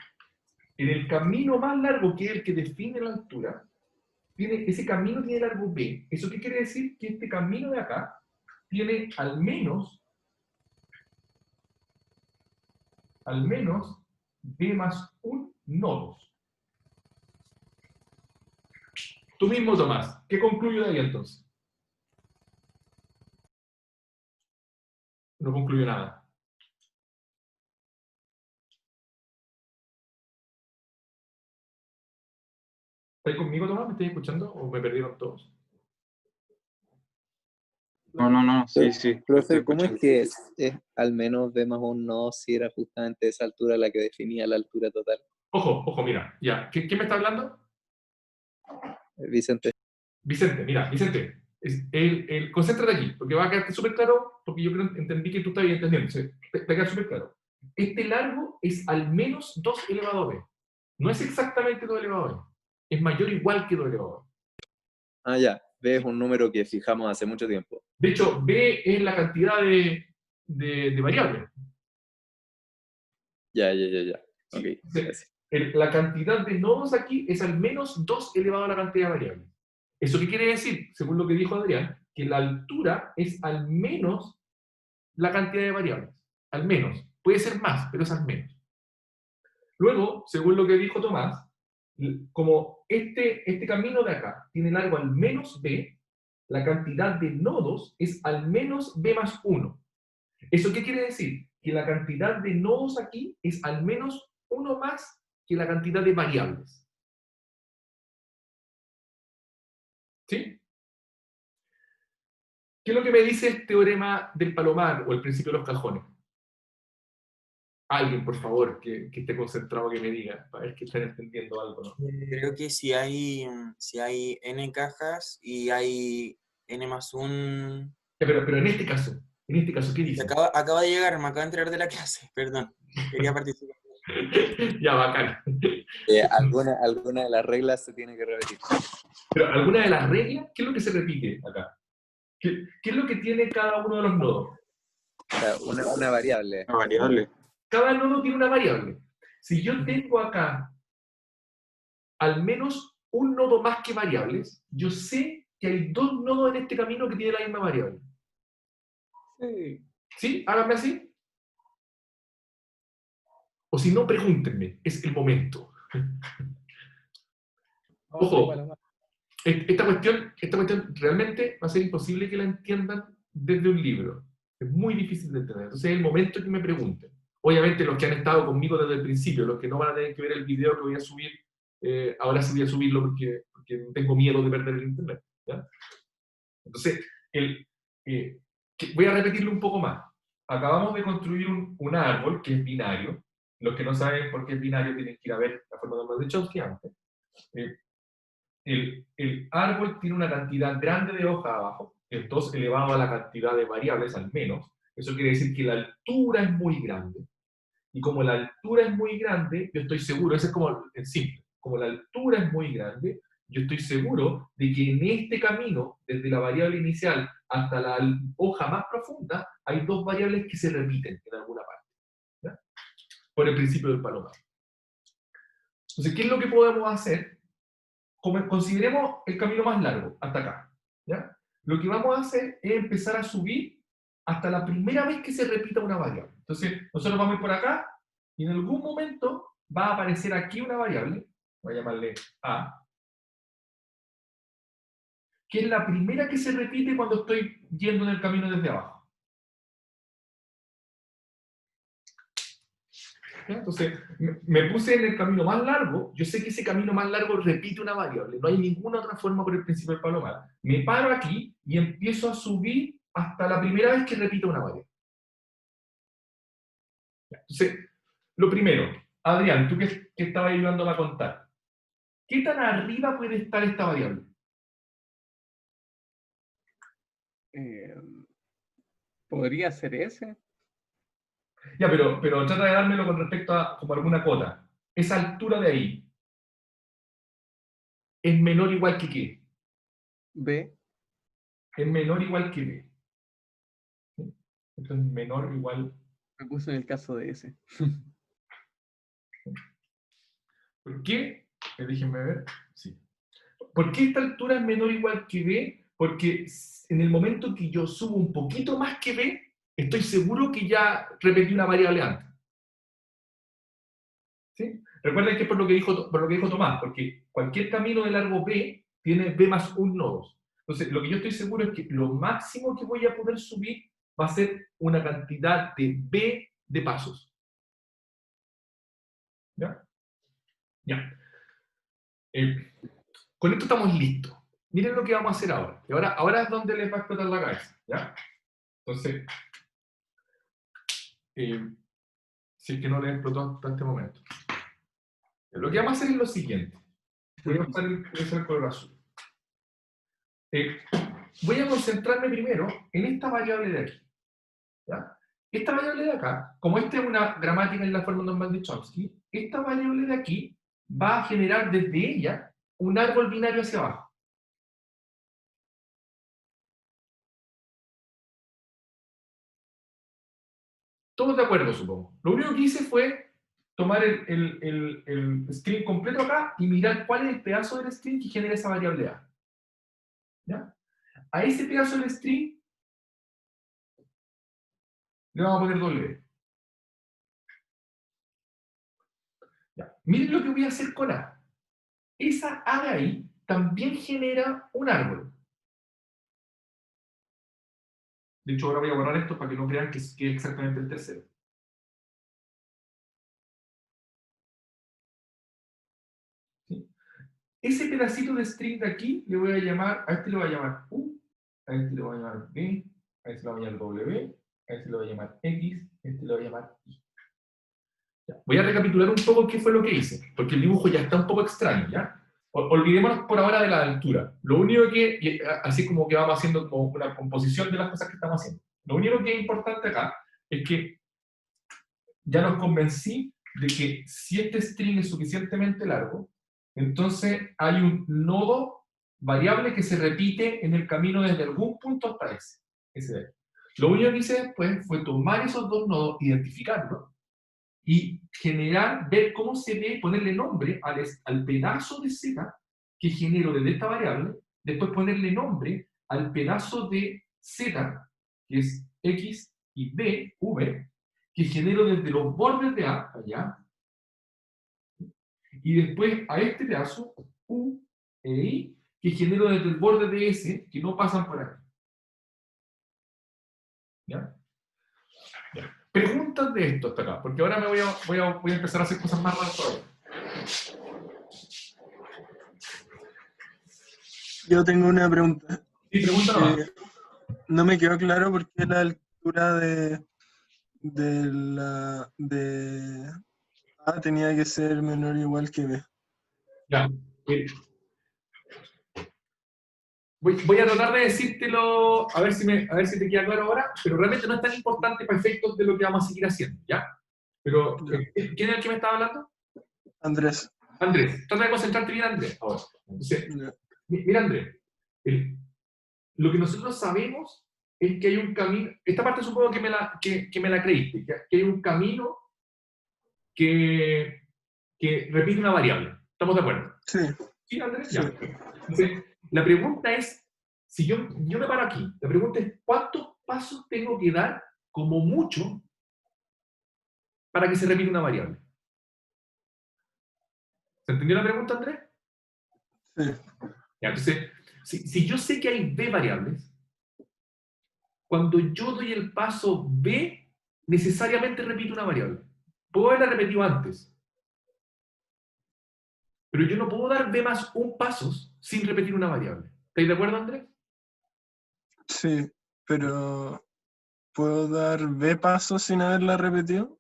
En el camino más largo, que es el que define la altura, ese camino tiene largo b. ¿Eso qué quiere decir? Que este camino de acá tiene al menos b más un nodos. Tú mismo, Tomás, ¿qué concluyo de ahí entonces? No concluyo nada. ¿Estáis conmigo, Tomás? ¿Me estáis escuchando o me perdieron todos? No, sí, sí. Profe, estoy ¿cómo es escuchando. que es al menos b más un nodo si era justamente esa altura la que definía la altura total? Ojo, mira, ya. ¿Quién me está hablando? Vicente. Vicente, mira, Vicente, concéntrate aquí, porque va a quedarte súper claro, porque yo creo entendí que tú estabas entendiendo, te va a quedar súper claro. Este largo es al menos 2 elevado a b. No es exactamente 2 elevado a b. Es mayor o igual que 2 elevado a b. Ah, ya. B es un número que fijamos hace mucho tiempo. De hecho, b es la cantidad de variables. Ya. ¿Sí? Ok, Entonces, gracias. la cantidad de nodos aquí es al menos 2 elevado a la cantidad de variables. ¿Eso qué quiere decir? Según lo que dijo Adrián, que la altura es al menos la cantidad de variables. Al menos. Puede ser más, pero es al menos. Luego, según lo que dijo Tomás, como este camino de acá tiene largo al menos b, la cantidad de nodos es al menos b más 1. ¿Eso qué quiere decir? Que la cantidad de nodos aquí es al menos 1 más que la cantidad de variables. ¿Sí? ¿Qué es lo que me dice el teorema del Palomar o el principio de los cajones? Alguien, por favor, que esté concentrado, que me diga, para ver que están entendiendo algo, ¿no? Creo que si hay n cajas y hay n más un... Ya, pero en este caso, ¿qué dice? Acaba de llegar, me acaba de enterar de la clase, perdón. Quería participar. Ya, bacán. Alguna de las reglas se tiene que repetir. Pero alguna de las reglas, ¿qué es lo que se repite acá? ¿Qué es lo que tiene cada uno de los nodos? O sea, una variable. La variable. Cada nodo tiene una variable. Si yo tengo acá al menos un nodo más que variables, yo sé que hay 2 nodos en este camino que tienen la misma variable. Sí. ¿Sí? Háganme así. O si no, pregúntenme. Es el momento. Ojo, esta cuestión realmente va a ser imposible que la entiendan desde un libro. Es muy difícil de entender. Entonces es el momento que me pregunten. Obviamente los que han estado conmigo desde el principio, los que no van a tener que ver el video que voy a subir, ahora sí voy a subirlo porque tengo miedo de perder el internet. ¿Ya? Entonces, voy a repetirlo un poco más. Acabamos de construir un árbol que es binario. Los que no saben por qué es binario tienen que ir a ver la forma de Chomsky antes. El árbol tiene una cantidad grande de hojas abajo, que es 2 elevado a la cantidad de variables al menos. Eso quiere decir que la altura es muy grande. Y como la altura es muy grande, yo estoy seguro, eso es como en simple, como la altura es muy grande, yo estoy seguro de que en este camino, desde la variable inicial hasta la hoja más profunda, hay 2 variables que se repiten en alguna parte. ¿Ya? Por el principio del palomar. Entonces, ¿qué es lo que podemos hacer? Consideremos el camino más largo, hasta acá. ¿Ya? Lo que vamos a hacer es empezar a subir hasta la primera vez que se repita una variable. Entonces, nosotros vamos a ir por acá y en algún momento va a aparecer aquí una variable, voy a llamarle A, que es la primera que se repite cuando estoy yendo en el camino desde abajo. ¿Ya? Entonces, me puse en el camino más largo, yo sé que ese camino más largo repite una variable, no hay ninguna otra forma por el principio del palomar. Me paro aquí y empiezo a subir hasta la primera vez que repita una variable. Entonces, lo primero, Adrián, tú que estabas ayudándome a contar, ¿qué tan arriba puede estar esta variable? ¿Podría ser ese? Ya, pero trata de dármelo con respecto a como alguna cota. Esa altura de ahí es menor o igual que qué? B. Es menor o igual que B. ¿Sí? Esto es menor o igual. Me puse en el caso de ese. ¿Por qué? Déjenme ver. Sí. ¿Por qué esta altura es menor o igual que B? Porque en el momento que yo subo un poquito más que B, estoy seguro que ya repetí una variable antes. ¿Sí? Recuerden que es por lo que dijo Tomás, porque cualquier camino de largo B tiene B más un nodos. Entonces, lo que yo estoy seguro es que lo máximo que voy a poder subir va a ser una cantidad de B de pasos. ¿Ya? Ya. Con esto estamos listos. Miren lo que vamos a hacer ahora. Y ahora es donde les va a explotar la cabeza. ¿Ya? Entonces, si es que no les explotó hasta este momento. Lo que vamos a hacer es lo siguiente. Voy a usar el color azul. Voy a concentrarme primero en esta variable de aquí. ¿Ya? Esta variable de acá, como esta es una gramática en la forma normal de Chomsky, esta variable de aquí va a generar desde ella un árbol binario hacia abajo. Todos de acuerdo, supongo. Lo único que hice fue tomar el string completo acá y mirar cuál es el pedazo del string que genera esa variable A. ¿Ya? A ese pedazo del string le vamos a poner W. ¿Ya? Miren lo que voy a hacer con A. Esa A de ahí también genera un árbol. De hecho, ahora voy a borrar esto para que no crean que es exactamente el tercero. ¿Sí? Ese pedacito de string de aquí le voy a llamar, a este le voy a llamar U, a este le voy a llamar B, a este le voy a llamar W, a este le voy a llamar X, a este le voy a llamar Y. Ya. Voy a recapitular un poco qué fue lo que hice, porque el dibujo ya está un poco extraño, ¿ya? Olvidémonos por ahora de la altura. Lo único que, así como que vamos haciendo como una composición de las cosas que estamos haciendo. Lo único que es importante acá es que ya nos convencí de que si este string es suficientemente largo, entonces hay un nodo variable que se repite en el camino desde algún punto hasta ese. Lo único que hice después fue tomar esos dos nodos, identificarlos, y generar, ver cómo se ve, ponerle nombre al pedazo de z que genero desde esta variable, después ponerle nombre al pedazo de z, que es x y b, v, que genero desde los bordes de A, allá, y después a este pedazo, u e i, que genero desde el borde de S, que no pasan por aquí. ¿Ya? Ya. Preguntas de esto hasta acá, porque ahora me voy a empezar a hacer cosas más raras todavía. Yo tengo una pregunta. Sí, pregunta nomás. No me quedó claro por qué la altura de A tenía que ser menor o igual que B. Ya. Voy a tratar de decírtelo, a ver si te queda claro ahora, pero realmente no es tan importante para efectos de lo que vamos a seguir haciendo, ¿ya? Pero, Ya. ¿quién es el que me estaba hablando? Andrés. Andrés. Trata de concentrarte bien, Andrés, ahora. Entonces, Ya. mira, Andrés, lo que nosotros sabemos es que hay un camino, esta parte supongo que me la creíste, que hay un camino que repite una variable. ¿Estamos de acuerdo? Sí. ¿Sí, Andrés? Sí. Ya. Entonces, la pregunta es, si yo me paro aquí, la pregunta es, ¿cuántos pasos tengo que dar, como mucho, para que se repita una variable? ¿Se entendió la pregunta, Andrés? Sí. Ya, entonces, si yo sé que hay b variables, cuando yo doy el paso b, necesariamente repito una variable. Puedo haberla repetido antes, pero yo no puedo dar b más un pasos sin repetir una variable. ¿Estáis de acuerdo, Andrés? Sí, pero ¿puedo dar B pasos sin haberla repetido?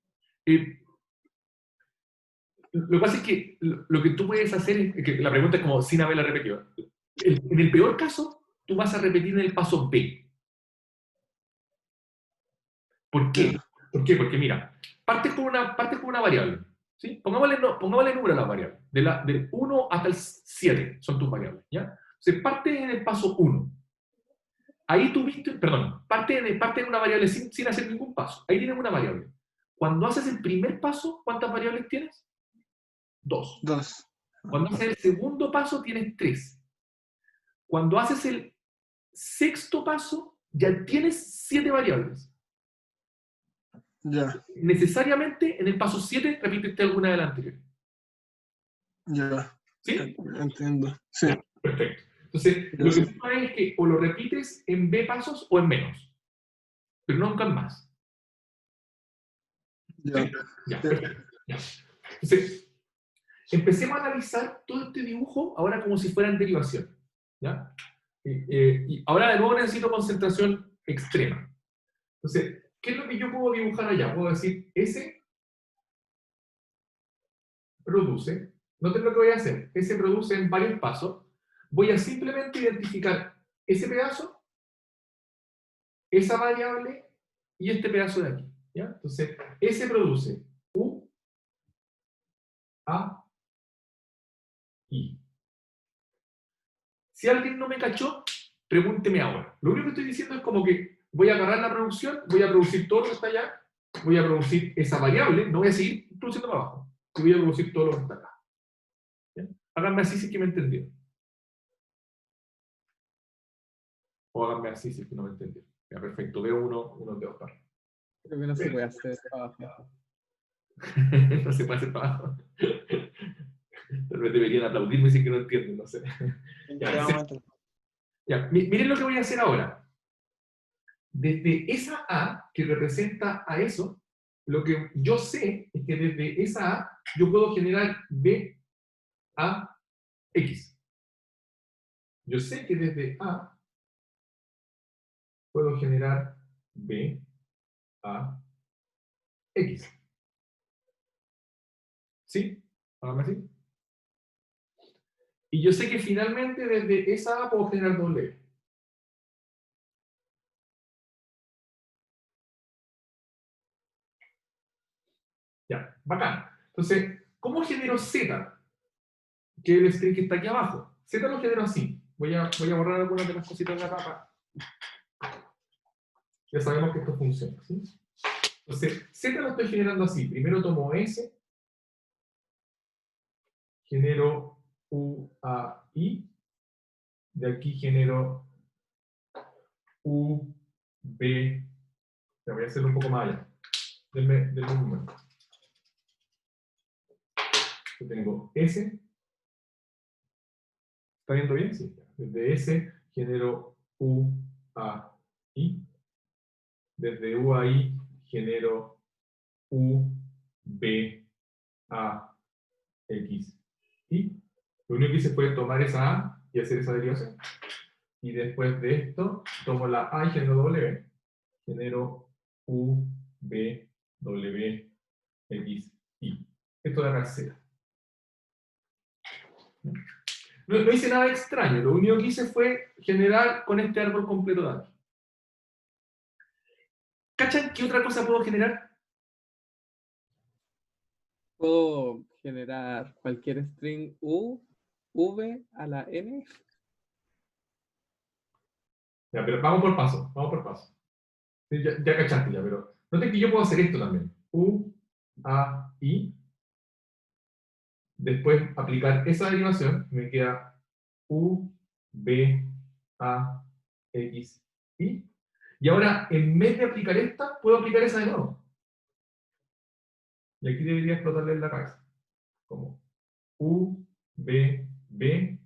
Lo que pasa es que lo que tú puedes hacer es que la pregunta es como sin haberla repetido. En el peor caso, tú vas a repetir en el paso B. ¿Por qué? Ya. ¿Por qué? Porque mira, partes con una variable. ¿Sí? Pongámosle número a la variable. Del 1 hasta el 7 son tus variables. ¿Ya? Entonces, partes en el paso 1. Ahí tuviste, perdón, parte en una variable sin hacer ningún paso. Ahí tienes una variable. Cuando haces el primer paso, ¿cuántas variables tienes? 2. 2. Cuando haces el segundo paso, tienes 3. Cuando haces el sexto paso, ya tienes 7 variables. Ya, Necesariamente, en el paso 7, repítete alguna de las anteriores. ya. ¿Sí? Entiendo. Sí. Perfecto. Entonces, lo que tú sabes es que o lo repites en B pasos o en menos. Pero nunca en más. Ya. ¿Sí? Ya, perfecto. Ya. Entonces, empecemos a analizar todo este dibujo ahora como si fuera en derivación. ¿Ya? Y ahora de nuevo necesito concentración extrema. Entonces, ¿qué es lo que yo puedo dibujar allá? Puedo decir, S produce, noten lo que voy a hacer, S produce en varios pasos, voy a simplemente identificar ese pedazo, esa variable y este pedazo de aquí. ¿Ya? Entonces, S produce U, A, I. Si alguien no me cachó, pregúnteme ahora. Lo único que estoy diciendo es como que voy a agarrar la producción, voy a producir todo lo que está allá, voy a producir esa variable, no voy a seguir produciendo para abajo, y voy a producir todo lo que está acá. ¿Ya? Háganme así si es que me entendieron. O háganme así si es que no me entendieron. Ya, perfecto, veo unos dedos para arriba. Creo que no se puede hacer abajo. No se puede hacer para abajo. Tal vez deberían aplaudirme si es que no entienden, no sé. Ya, miren lo que voy a hacer ahora. Desde esa A que representa a eso, lo que yo sé es que desde esa A yo puedo generar B, A, X. Yo sé que desde A puedo generar B, A, X. ¿Sí? Hágame así. Y yo sé que finalmente desde esa A puedo generar W. Ya, bacán. Entonces, ¿cómo genero Z? Que es el string que está aquí abajo. Z lo genero así. Voy a borrar algunas de las cositas de acá. Ya sabemos que esto funciona, ¿sí? Entonces, Z lo estoy generando así. Primero tomo S, genero U, A, I. De aquí genero U, B. Ya voy a hacerlo un poco más allá. Denme un momento. Yo tengo S. ¿Está viendo bien? Sí. Desde S genero U, A, I. Desde U a I genero U, B, A, X, Y. Lo único que hice fue tomar esa A y hacer esa derivación. Y después de esto, tomo la A y genero W. Genero U, B, W, X, Y. Esto de acá es Z. No hice nada extraño, lo único que hice fue generar con este árbol completo de datos. ¿Cachan qué otra cosa puedo generar? Puedo generar cualquier string U, V a la N. Ya, pero vamos por paso, vamos por paso. Sí, ya cachaste ya, pero noten que yo puedo hacer esto también. U, A, I. Después aplicar esa derivación, me queda U, B, A, X, Y. Y ahora, en vez de aplicar esta, puedo aplicar esa de nuevo. Y aquí debería explotarle en la cabeza. Como U, B, B,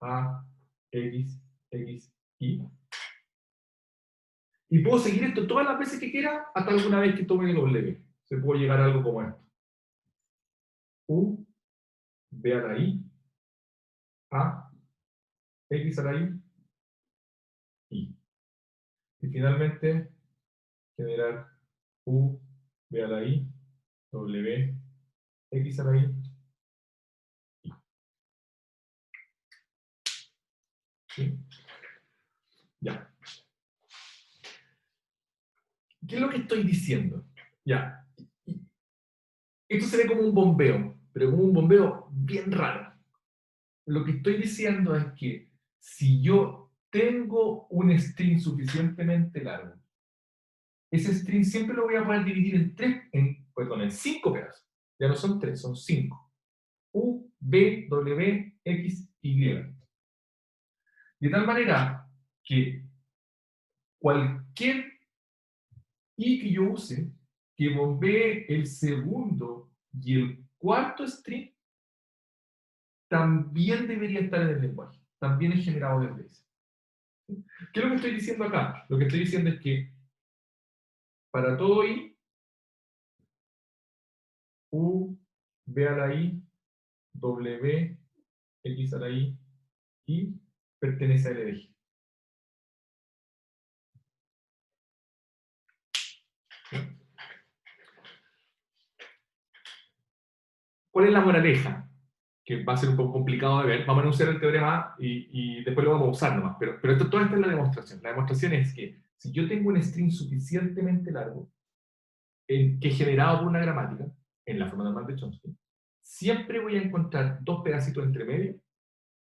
A, X, X, Y. Y puedo seguir esto todas las veces que quiera, hasta alguna vez que tome el W. Se puede llegar a algo como esto. U, B a la I, A, X a la I, Y. Y finalmente, generar U, B a la I, W, X a la I, Y. ¿Sí? Ya. ¿Qué es lo que estoy diciendo? Ya. Esto se ve como un bombeo, pero como un bombeo bien raro. Lo que estoy diciendo es que si yo tengo un string suficientemente largo, ese string siempre lo voy a poder dividir en 5 pedazos. Ya no son 3, son 5. U, B, W, X, Y. De tal manera que cualquier I que yo use, que bombee el segundo y el cuarto string, también debería estar en el lenguaje. También es generado desde ese. ¿Qué es lo que estoy diciendo acá? Lo que estoy diciendo es que para todo I, U, B a la I, W, X a la I, y pertenece a L de G. ¿Cuál es la moraleja? Que va a ser un poco complicado de ver. Vamos a enunciar el teorema y después lo vamos a usar nomás. Pero toda esta es la demostración. La demostración es que si yo tengo un string suficientemente largo, que es generado por una gramática, en la forma normal de Chomsky, siempre voy a encontrar dos pedacitos entre medio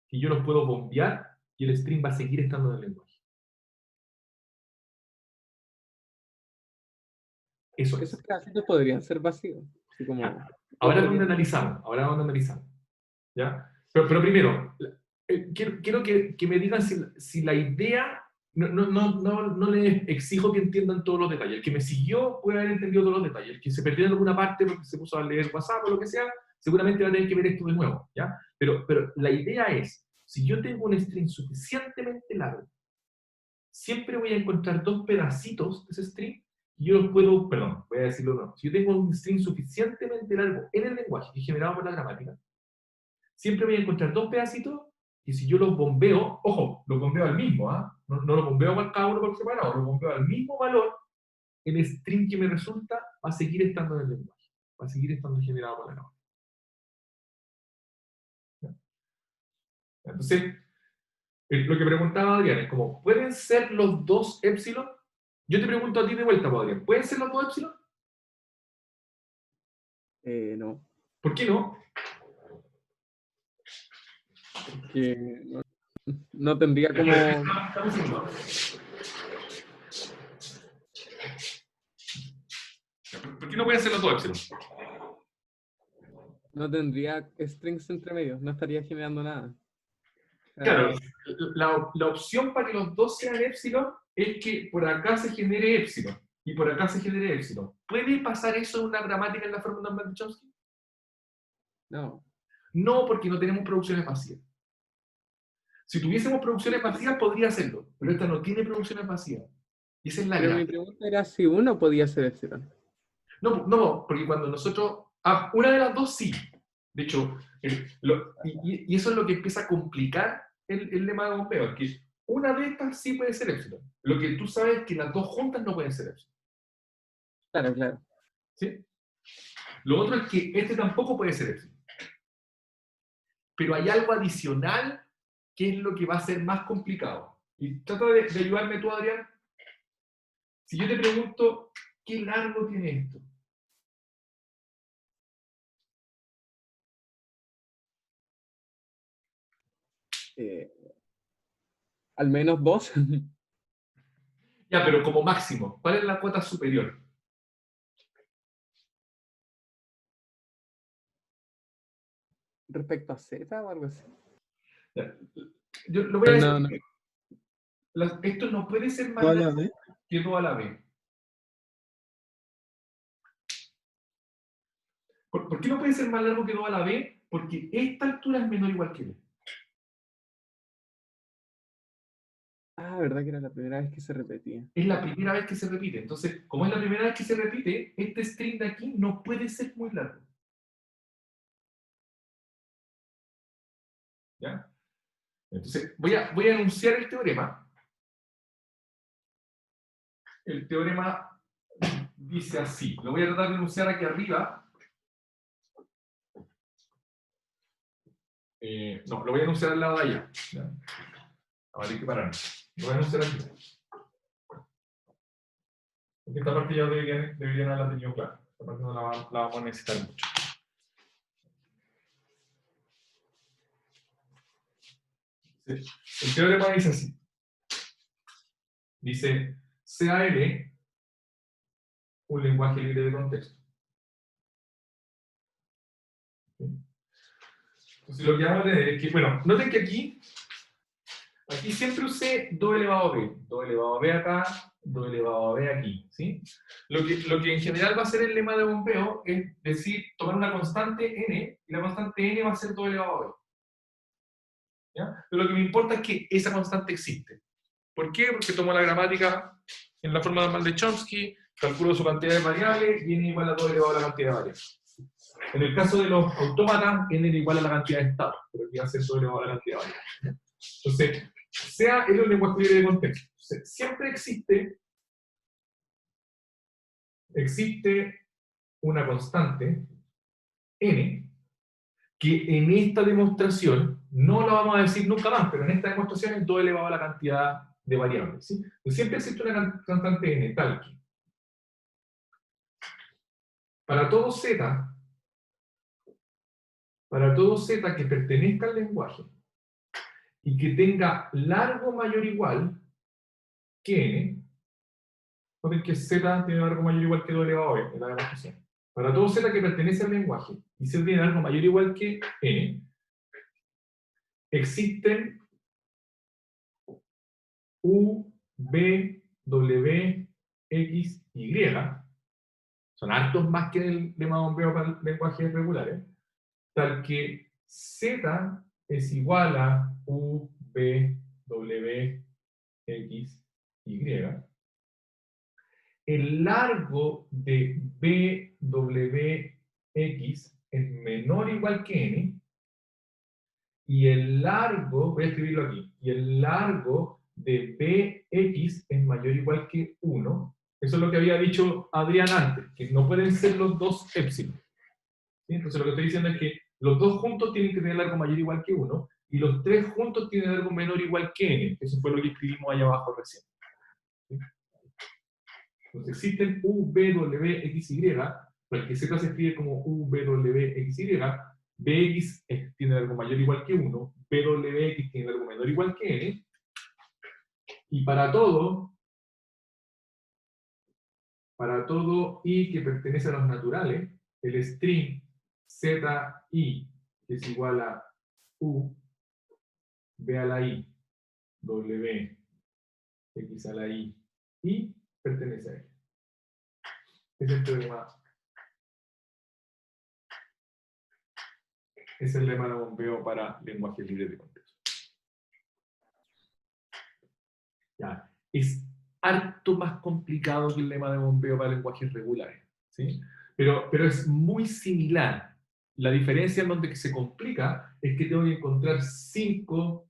que yo los puedo bombear y el string va a seguir estando en el lenguaje. Eso es. Esos pedacitos podrían ser vacíos. Así como, Ahora es donde analizamos. ¿Ya? Pero primero, quiero que me digan si la idea, no les exijo que entiendan todos los detalles. El que me siguió puede haber entendido todos los detalles. El que se perdió en alguna parte porque se puso a leer WhatsApp o lo que sea, seguramente va a tener que ver esto de nuevo. ¿Ya? Pero la idea es, si yo tengo un string suficientemente largo, siempre voy a encontrar dos pedacitos de ese string y yo los puedo, perdón, voy a decirlo de nuevo. Si yo tengo un string suficientemente largo en el lenguaje que es generado por la gramática, siempre voy a encontrar dos pedacitos y si yo los bombeo, ojo, los bombeo al mismo, no los bombeo cada uno por separado, los bombeo al mismo valor, el string que me resulta va a seguir estando en el lenguaje, va a seguir estando generado por la gramática. Entonces, lo que preguntaba Adrián es como, ¿pueden ser los dos épsilon? Yo te pregunto a ti de vuelta, Adrián, ¿pueden ser los dos épsilon? no. ¿Por qué no? Que no tendría como... ¿Por qué no pueden ser los dos épsilon? No tendría strings entre medios, no estaría generando nada. Claro, la opción para que los dos sean épsilon es que por acá se genere épsilon y por acá se genere épsilon. ¿Puede pasar eso en una gramática en la forma normal de Chomsky? No. No, porque no tenemos producciones vacías. Si tuviésemos producciones vacías podría hacerlo, pero esta no tiene producciones vacías. Y esa es la Pero mi gracia. pregunta era si uno podía ser epsilon. No, porque cuando nosotros... una de las dos sí. De hecho, y eso es lo que empieza a complicar el lema de bombeo, que una de estas sí puede ser épsilon. Lo que tú sabes es que las dos juntas no pueden ser épsilon. Claro, claro. ¿Sí? Lo otro es que este tampoco puede ser épsilon. Pero hay algo adicional que es lo que va a ser más complicado. Y trata de ayudarme tú, Adrián. Si yo te pregunto, ¿qué largo tiene esto? Al menos 2. Ya, pero como máximo, ¿cuál es la cuota superior? Respecto a Z o algo así. Ya, yo lo voy a decir. No. Esto no puede ser más ¿Toda la largo vez? que 2 a la b. ¿Por qué no puede ser más largo que 2 a la b? Porque esta altura es menor o igual que b. Ah, verdad que era la primera vez que se repetía. Es la primera vez que se repite. Entonces, como es la primera vez que se repite, este string de aquí no puede ser muy largo. ¿Ya? Entonces, voy a enunciar el teorema. El teorema dice así. Lo voy a tratar de enunciar aquí arriba. No, lo voy a enunciar al lado de allá. ¿Ya? Ahora hay que parar. Lo voy a enunciar aquí. Porque esta parte ya deberían haberla tenido clara. Esta parte no la vamos a necesitar mucho. El teorema dice así. Dice, CAL, un lenguaje libre de contexto. Entonces lo que vamos a tener es que, bueno, noten que aquí siempre usé 2 elevado a b. 2 elevado a b acá, 2 elevado a b aquí, ¿sí? Lo que en general va a ser el lema de bombeo es decir, tomar una constante n, y la constante n va a ser 2 elevado a b. ¿Ya? Pero lo que me importa es que esa constante existe. ¿Por qué? Porque tomo la gramática en la forma normal de Chomsky, calculo su cantidad de variables y n igual a 2 elevado a la cantidad de variables. En el caso de los autómatas, n era igual a la cantidad de estados, pero aquí va a ser 2 elevado a la cantidad de variables. Entonces, sea en un lenguaje libre de contexto, siempre existe una constante n que en esta demostración no la vamos a decir nunca más, pero en esta demostración es 2 elevado a la cantidad de variables, ¿sí? Entonces, siempre existe una constante n tal que para todo z que pertenezca al lenguaje y que tenga largo mayor o igual que n, noten que z tiene largo mayor o igual que 2 elevado a b en la demostración. Para todo z que pertenece al lenguaje y z tiene largo mayor o igual que n, existen u, b, w, x, y, son hartos más que el lema de bombeo para lenguajes regulares, tal que z es igual a u, b, w, x, y. El largo de b, w, x es menor o igual que n, y el largo, voy a escribirlo aquí, y el largo de bx es mayor o igual que 1. Eso es lo que había dicho Adrián antes, que no pueden ser los dos épsilon. ¿Sí? Entonces lo que estoy diciendo es que los dos juntos tienen que tener largo mayor o igual que 1, y los tres juntos tienen largo menor o igual que n. Eso fue lo que escribimos allá abajo recién. ¿Sí? Entonces existen u, b, w, x, y, para que z se escribe como u, b, w, x, y, bx tiene algo mayor o igual que 1, bwx tiene algo menor o igual que n, y para todo i que pertenece a los naturales, el string zi, que es igual a u, b a la i, w, x a la i, y pertenece a él. Es el teorema. Es el lema de bombeo para lenguajes libres de contexto. Ya. Es harto más complicado que el lema de bombeo para lenguajes regulares, ¿sí? Pero es muy similar. La diferencia en donde se complica es que tengo que encontrar 5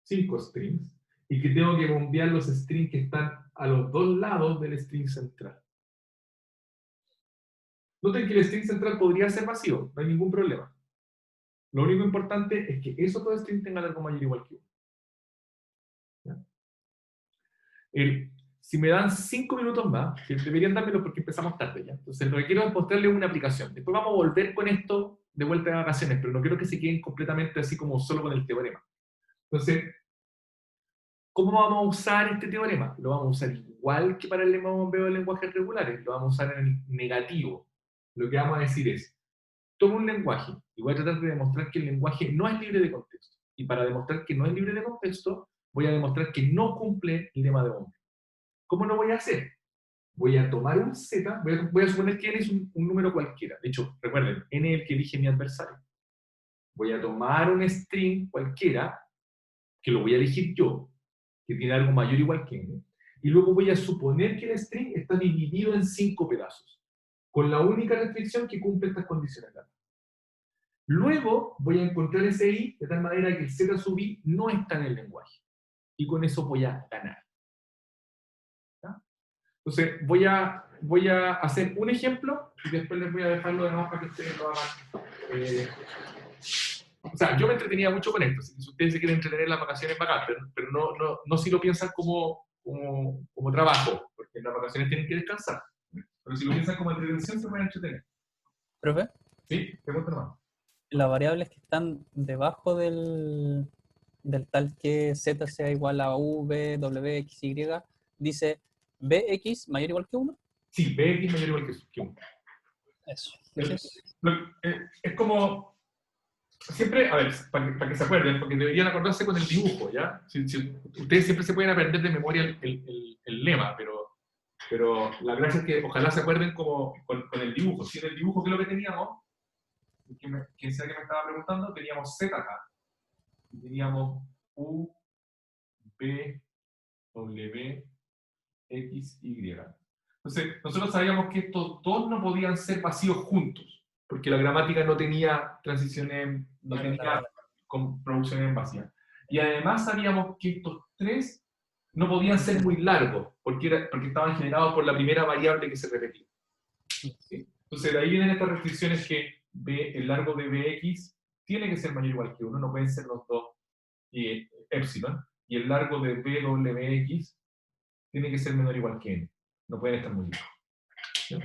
strings y que tengo que bombear los strings que están a los dos lados del string central. Noten que el string central podría ser vacío, no hay ningún problema. Lo único importante es que esos dos strings tengan algo mayor o igual que 1. Si me dan 5 minutos más, que deberían dármelo porque empezamos tarde ya. Entonces lo que quiero es mostrarles una aplicación. Después vamos a volver con esto de vuelta de vacaciones, pero no quiero que se queden completamente así como solo con el teorema. Entonces, ¿cómo vamos a usar este teorema? Lo vamos a usar igual que para el lema de bombeo de lenguajes regulares, lo vamos a usar en el negativo. Lo que vamos a decir es, tomo un lenguaje y voy a tratar de demostrar que el lenguaje no es libre de contexto. Y para demostrar que no es libre de contexto, voy a demostrar que no cumple el lema de bombeo. ¿Cómo lo voy a hacer? Voy a tomar un z, voy a suponer que n es un número cualquiera. De hecho, recuerden, n es el que elige mi adversario. Voy a tomar un string cualquiera, que lo voy a elegir yo, que tiene algo mayor o igual que n, y luego voy a suponer que el string está dividido en 5 pedazos, con la única restricción que cumple estas condiciones. Luego voy a encontrar ese i de tal manera que el z sub i no está en el lenguaje. Y con eso voy a ganar. ¿Ya? Entonces voy a hacer un ejemplo y después les voy a dejar lo demás para que ustedes lo hagan. O sea, yo me entretenía mucho con esto. Si ustedes se quieren entretener en las vacaciones, bacán, pero no si lo piensan como trabajo, porque en las vacaciones tienen que descansar. Pero si lo piensan como entretención, se pueden entretener. ¿Profe? Sí, te cuento nomás. Las variables que están debajo del tal que z sea igual a u, b, w, x, y, dice bx mayor o igual que 1. Sí, bx mayor o igual que 1. Eso. Es como siempre, a ver, para que se acuerden, porque deberían acordarse con el dibujo, ¿ya? Ustedes siempre se pueden aprender de memoria el lema, pero la gracia es que ojalá se acuerden como con el dibujo. Si en el dibujo, ¿qué es lo que teníamos? Quien sea que me estaba preguntando, teníamos Z acá. Y teníamos U, B, W, X, Y. Entonces, nosotros sabíamos que estos dos no podían ser vacíos juntos, porque la gramática no tenía transiciones, no tenía producciones en vacía. Y además sabíamos que estos tres no podían ser muy largos, porque estaban generados por la primera variable que se repetía. ¿Sí? Entonces, de ahí vienen estas restricciones que el largo de Bx tiene que ser mayor o igual que 1, no pueden ser los dos epsilon, y el largo de Bwx tiene que ser menor o igual que n. No pueden estar muy lejos. ¿Sí?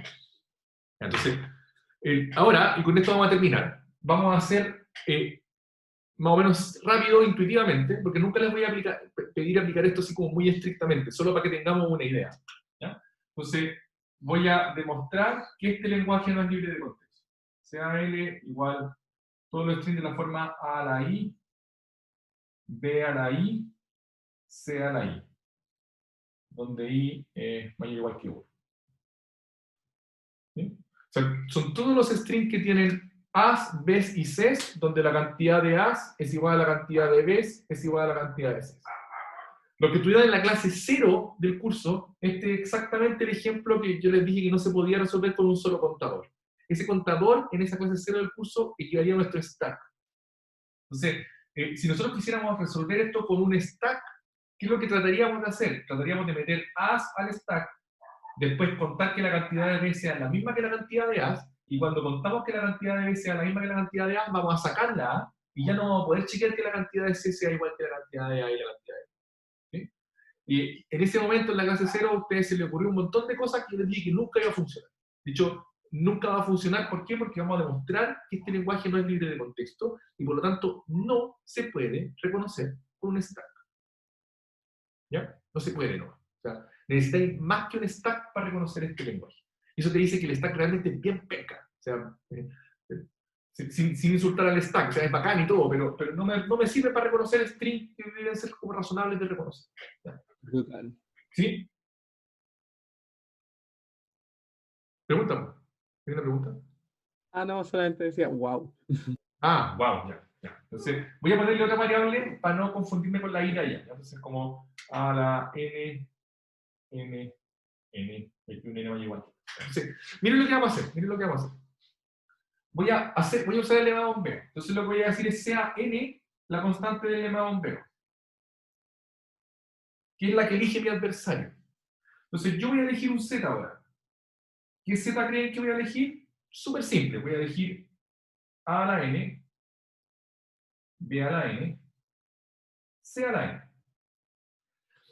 Entonces, ahora, y con esto vamos a terminar, vamos a hacer más o menos rápido, intuitivamente, porque nunca les voy a pedir aplicar esto así como muy estrictamente, solo para que tengamos una idea. ¿Ya? Entonces, voy a demostrar que este lenguaje no es libre de contexto. Sea L igual todo lo string de la forma A a la I, B a la I, C a la I, donde I es mayor o igual que 1. ¿Sí? O sea, son todos los strings que tienen A's, B's y C's, donde la cantidad de A's es igual a la cantidad de B's, es igual a la cantidad de C's. Lo que estuvieron en la clase 0 del curso, este es exactamente el ejemplo que yo les dije que no se podía resolver con un solo contador. Ese contador en esa clase 0 del curso equivalía a nuestro stack. Entonces, si nosotros quisiéramos resolver esto con un stack, ¿qué es lo que trataríamos de hacer? Trataríamos de meter A's al stack, después contar que la cantidad de B sea la misma que la cantidad de A's, y cuando contamos que la cantidad de B sea la misma que la cantidad de A, vamos a sacar la A, y ya no vamos a poder chequear que la cantidad de C sea igual que la cantidad de A y la cantidad de B. ¿Sí? Y en ese momento, en la clase 0, a ustedes se les ocurrió un montón de cosas que yo les dije que nunca iba a funcionar. De hecho, nunca va a funcionar. ¿Por qué? Porque vamos a demostrar que este lenguaje no es libre de contexto, y por lo tanto no se puede reconocer con un stack. ¿Ya? No se puede, no. O sea, necesitáis más que un stack para reconocer este lenguaje. Y eso te dice que el stack realmente es bien penca. O sea, sin insultar al stack, o sea, es bacán y todo, pero no me sirve para reconocer strings que deben ser como razonables de reconocer. ¿Ya? Brutal. ¿Sí? Pregúntame. ¿Hay una pregunta? Ah, no, solamente decía, wow. Ah, wow, ya. Entonces, voy a ponerle otra variable para no confundirme con la i de allá. Entonces, como a la n, hay un n mayor igual. Entonces, miren lo que vamos a hacer, Voy a usar el lema bombero. Entonces, lo que voy a decir es sea n la constante del lema bombero, que es la que elige mi adversario. Entonces, yo voy a elegir un z ahora. ¿Qué z creen que voy a elegir? Súper simple. Voy a elegir a a la n, b a la n, c a la n.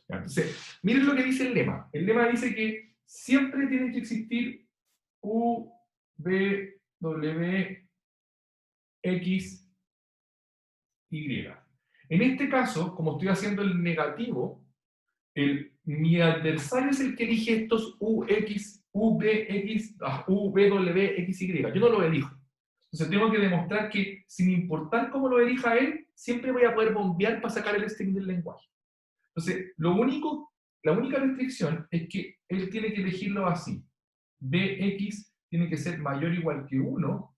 Entonces, miren lo que dice el lema. El lema dice que siempre tiene que existir U, B, W, X, Y. En este caso, como estoy haciendo el negativo, mi adversario es el que elige estos U, X, U, B, X, U, B, W, X, Y. Yo no lo elijo. Entonces tengo que demostrar que, sin importar cómo lo elija él, siempre voy a poder bombear para sacar el string del lenguaje. Entonces, la única restricción es que él tiene que elegirlo así. Bx tiene que ser mayor o igual que 1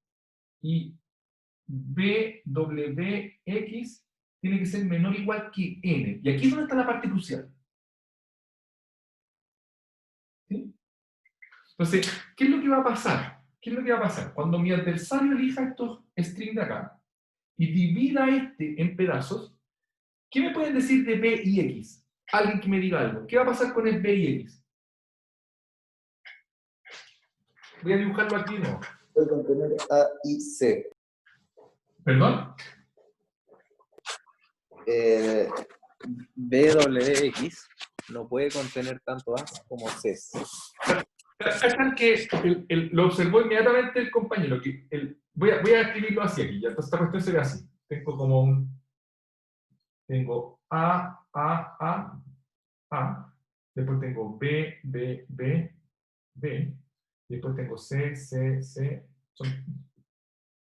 y Bwx tiene que ser menor o igual que n. Y aquí es donde está la parte crucial. ¿Sí? Entonces, ¿qué es lo que va a pasar? ¿Qué es lo que va a pasar? Cuando mi adversario elija estos strings de acá y divida este en pedazos, ¿qué me pueden decir de b y x? Alguien que me diga algo. ¿Qué va a pasar con el b y x? Voy a dibujarlo aquí, ¿no? Puede contener A y C. ¿Perdón? BWX no puede contener tanto A como C. Cachan que lo observó inmediatamente el compañero. Que voy a escribirlo así aquí. Ya, esta cuestión se ve así. Tengo como tengo A, A. Después tengo B, B, B, B. Después tengo C, C, C.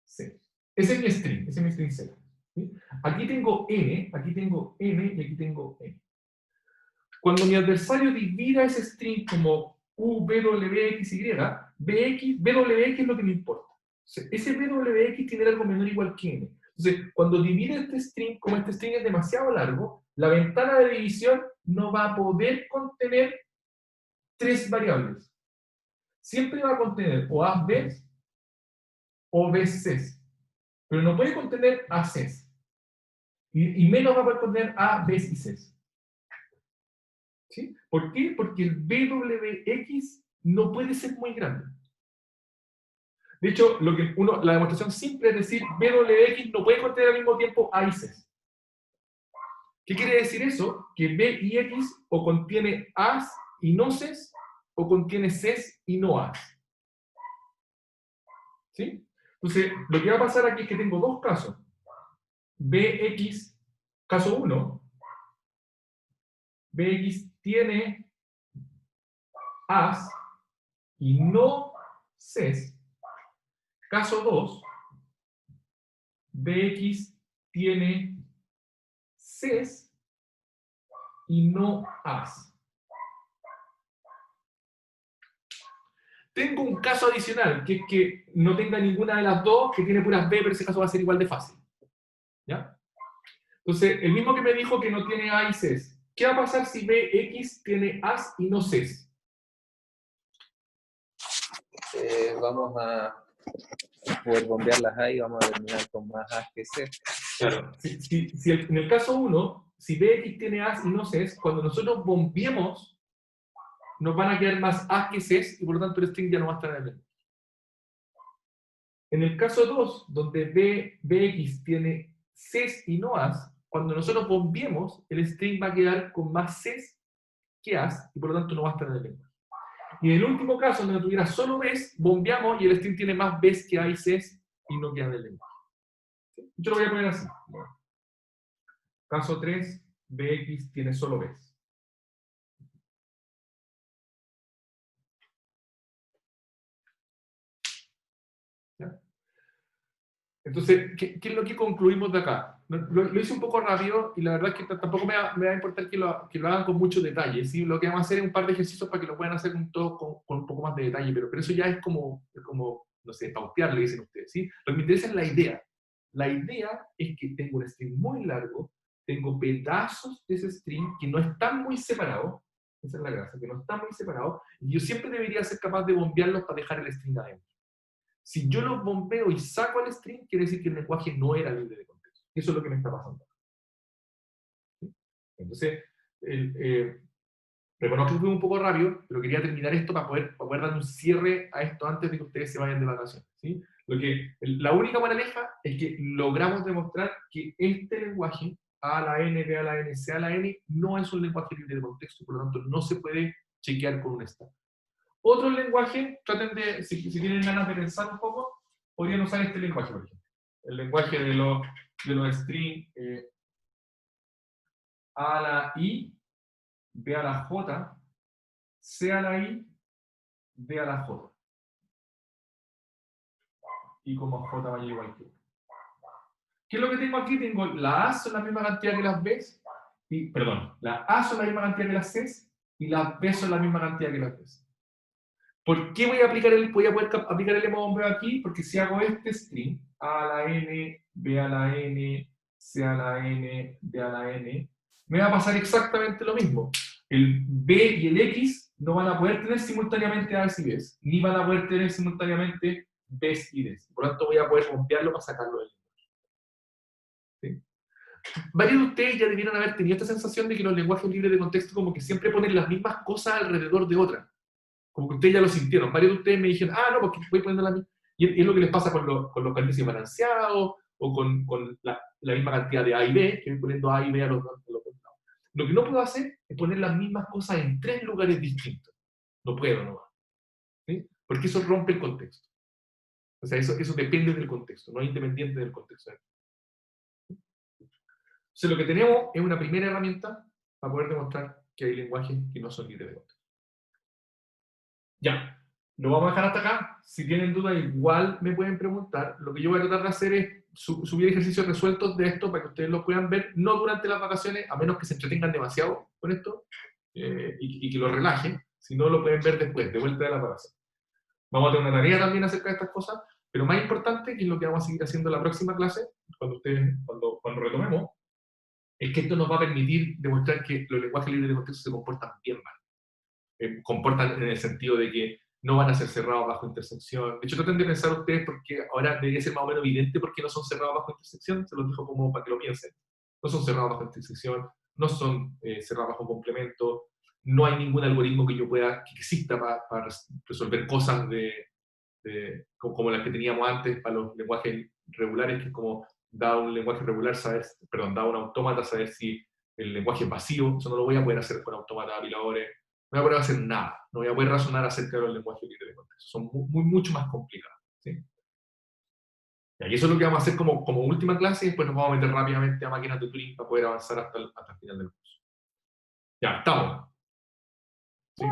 C. Ese es mi string, ese es mi string 0. ¿Sí? Aquí tengo n, y aquí tengo n. Cuando mi adversario divida ese string como UWXY, BWX es lo que me importa. Ese BWX tiene algo menor o igual que n. Entonces, cuando divide este string, como este string es demasiado largo, la ventana de división no va a poder contener 3 variables. Siempre va a contener o A, B o B, C. Pero no puede contener A, C. Y menos va a poder contener A, B y C. ¿Sí? ¿Por qué? Porque el BWX no puede ser muy grande. De hecho, la demostración simple es decir, BWX no puede contener al mismo tiempo A y C. ¿Qué quiere decir eso? Que B y X o contiene A's y no C's, o contiene C's y no A's. ¿Sí? Entonces, lo que va a pasar aquí es que tengo dos casos. BX, caso 1, BX tiene A's y no C's. Caso 2, BX tiene C's y no A's. Tengo un caso adicional, que es que no tenga ninguna de las dos, que tiene puras B, pero ese caso va a ser igual de fácil. ¿Ya? Entonces, el mismo que me dijo que no tiene A y C's. ¿Qué va a pasar si BX tiene A's y no C's? Vamos a poder bombear las A y vamos a terminar con más A que C. Claro. En el caso 1, si BX tiene A's y no C's, cuando nosotros bombeemos, nos van a quedar más A que C, y por lo tanto el string ya no va a estar en el medio. En el caso 2, donde BX tiene Cs y no As, cuando nosotros bombeemos, el string va a quedar con más Cs que As, y por lo tanto no va a estar en el lenguaje. Y en el último caso, donde tuviera solo Bs, bombeamos y el string tiene más Bs que A y Cs y no queda en el lenguaje. Yo lo voy a poner así. Caso 3, Bx tiene solo Bs. ¿Ya? Entonces, ¿qué es lo que concluimos de acá? Lo hice un poco rápido y la verdad es que tampoco me va a importar que lo hagan con mucho detalle. ¿Sí? Lo que vamos a hacer es un par de ejercicios para que lo puedan hacer con un poco más de detalle, pero eso ya es como no sé, pautear, le dicen ustedes. ¿Sí? Lo que me interesa es la idea. La idea es que tengo un string muy largo, tengo pedazos de ese string que no están muy separados, esa es la gracia, que no están muy separados, y yo siempre debería ser capaz de bombearlos para dejar el string adentro. Si yo los bombeo y saco el string, quiere decir que el lenguaje no era libre de contexto. Eso es lo que me está pasando. ¿Sí? Entonces, reconozco que fui un poco rápido, pero quería terminar esto para poder dar un cierre a esto antes de que ustedes se vayan de vacaciones. ¿Sí? La única moraleja es que logramos demostrar que este lenguaje, A a la N, B a la N, C a la N, no es un lenguaje libre de contexto, por lo tanto no se puede chequear con un stack. Otros lenguajes, traten de, si tienen ganas de pensar un poco, podrían usar este lenguaje, por ejemplo. El lenguaje de los strings A a la I, B a la J, C a la I, D a la J. Y como J vaya igual que 1. ¿Qué es lo que tengo aquí? Tengo la A son la misma cantidad que las B, la A son la misma cantidad que las C, y las B son la misma cantidad que las B. ¿Por qué voy a poder aplicar el lema bombeo aquí? Porque si hago este string, A a la N, B a la N, C a la N, D a la N, me va a pasar exactamente lo mismo. El B y el X no van a poder tener simultáneamente A y B, ni van a poder tener simultáneamente B y D. Por lo tanto, voy a poder bombearlo para sacarlo del lenguaje. ¿Sí? Varios de ustedes ya debieron haber tenido esta sensación de que los lenguajes libres de contexto como que siempre ponen las mismas cosas alrededor de otras. Como que ustedes ya lo sintieron. Varios de ustedes me dijeron, no, porque voy poniendo la misma. Y es lo que les pasa con los paréntesis balanceados, o con la misma cantidad de A y B, que voy poniendo A y B a los dos lados. Lo que no puedo hacer es poner las mismas cosas en 3 lugares distintos. No puedo, no. ¿Sí? Porque eso rompe el contexto. O sea, eso depende del contexto, no es independiente del contexto. Entonces, lo que tenemos es una primera herramienta para poder demostrar que hay lenguajes que no son libres de contexto. Ya. lo vamos a dejar hasta acá. Si tienen dudas, igual me pueden preguntar. Lo que yo voy a tratar de hacer es subir ejercicios resueltos de esto para que ustedes lo puedan ver, no durante las vacaciones, a menos que se entretengan demasiado con esto y que lo relajen. Si no, lo pueden ver después, de vuelta de la vacación. Vamos a tener una tarea también acerca de estas cosas, pero más importante, que es lo que vamos a seguir haciendo en la próxima clase, cuando retomemos, es que esto nos va a permitir demostrar que los lenguajes libres de contexto se comportan bien mal. Comportan en el sentido de que no van a ser cerrados bajo intersección. De hecho, traten de pensar ustedes, porque ahora debería ser más o menos evidente por qué no son cerrados bajo intersección, se los dejo como para que lo piensen. No son cerrados bajo intersección, no son cerrados bajo complemento, no hay ningún algoritmo que que exista para resolver cosas como las que teníamos antes para los lenguajes regulares, que es como dado un lenguaje regular, dado un autómata, saber si el lenguaje es vacío. Eso no lo voy a poder hacer con autómatas apiladores. No voy a poder hacer nada, no voy a poder razonar acerca de los lenguajes libres de contexto. Son mucho más complicados. ¿Sí? Y eso es lo que vamos a hacer como última clase, y después nos vamos a meter rápidamente a máquinas de Turing para poder avanzar hasta el final del curso. Ya, estamos. ¿Sí?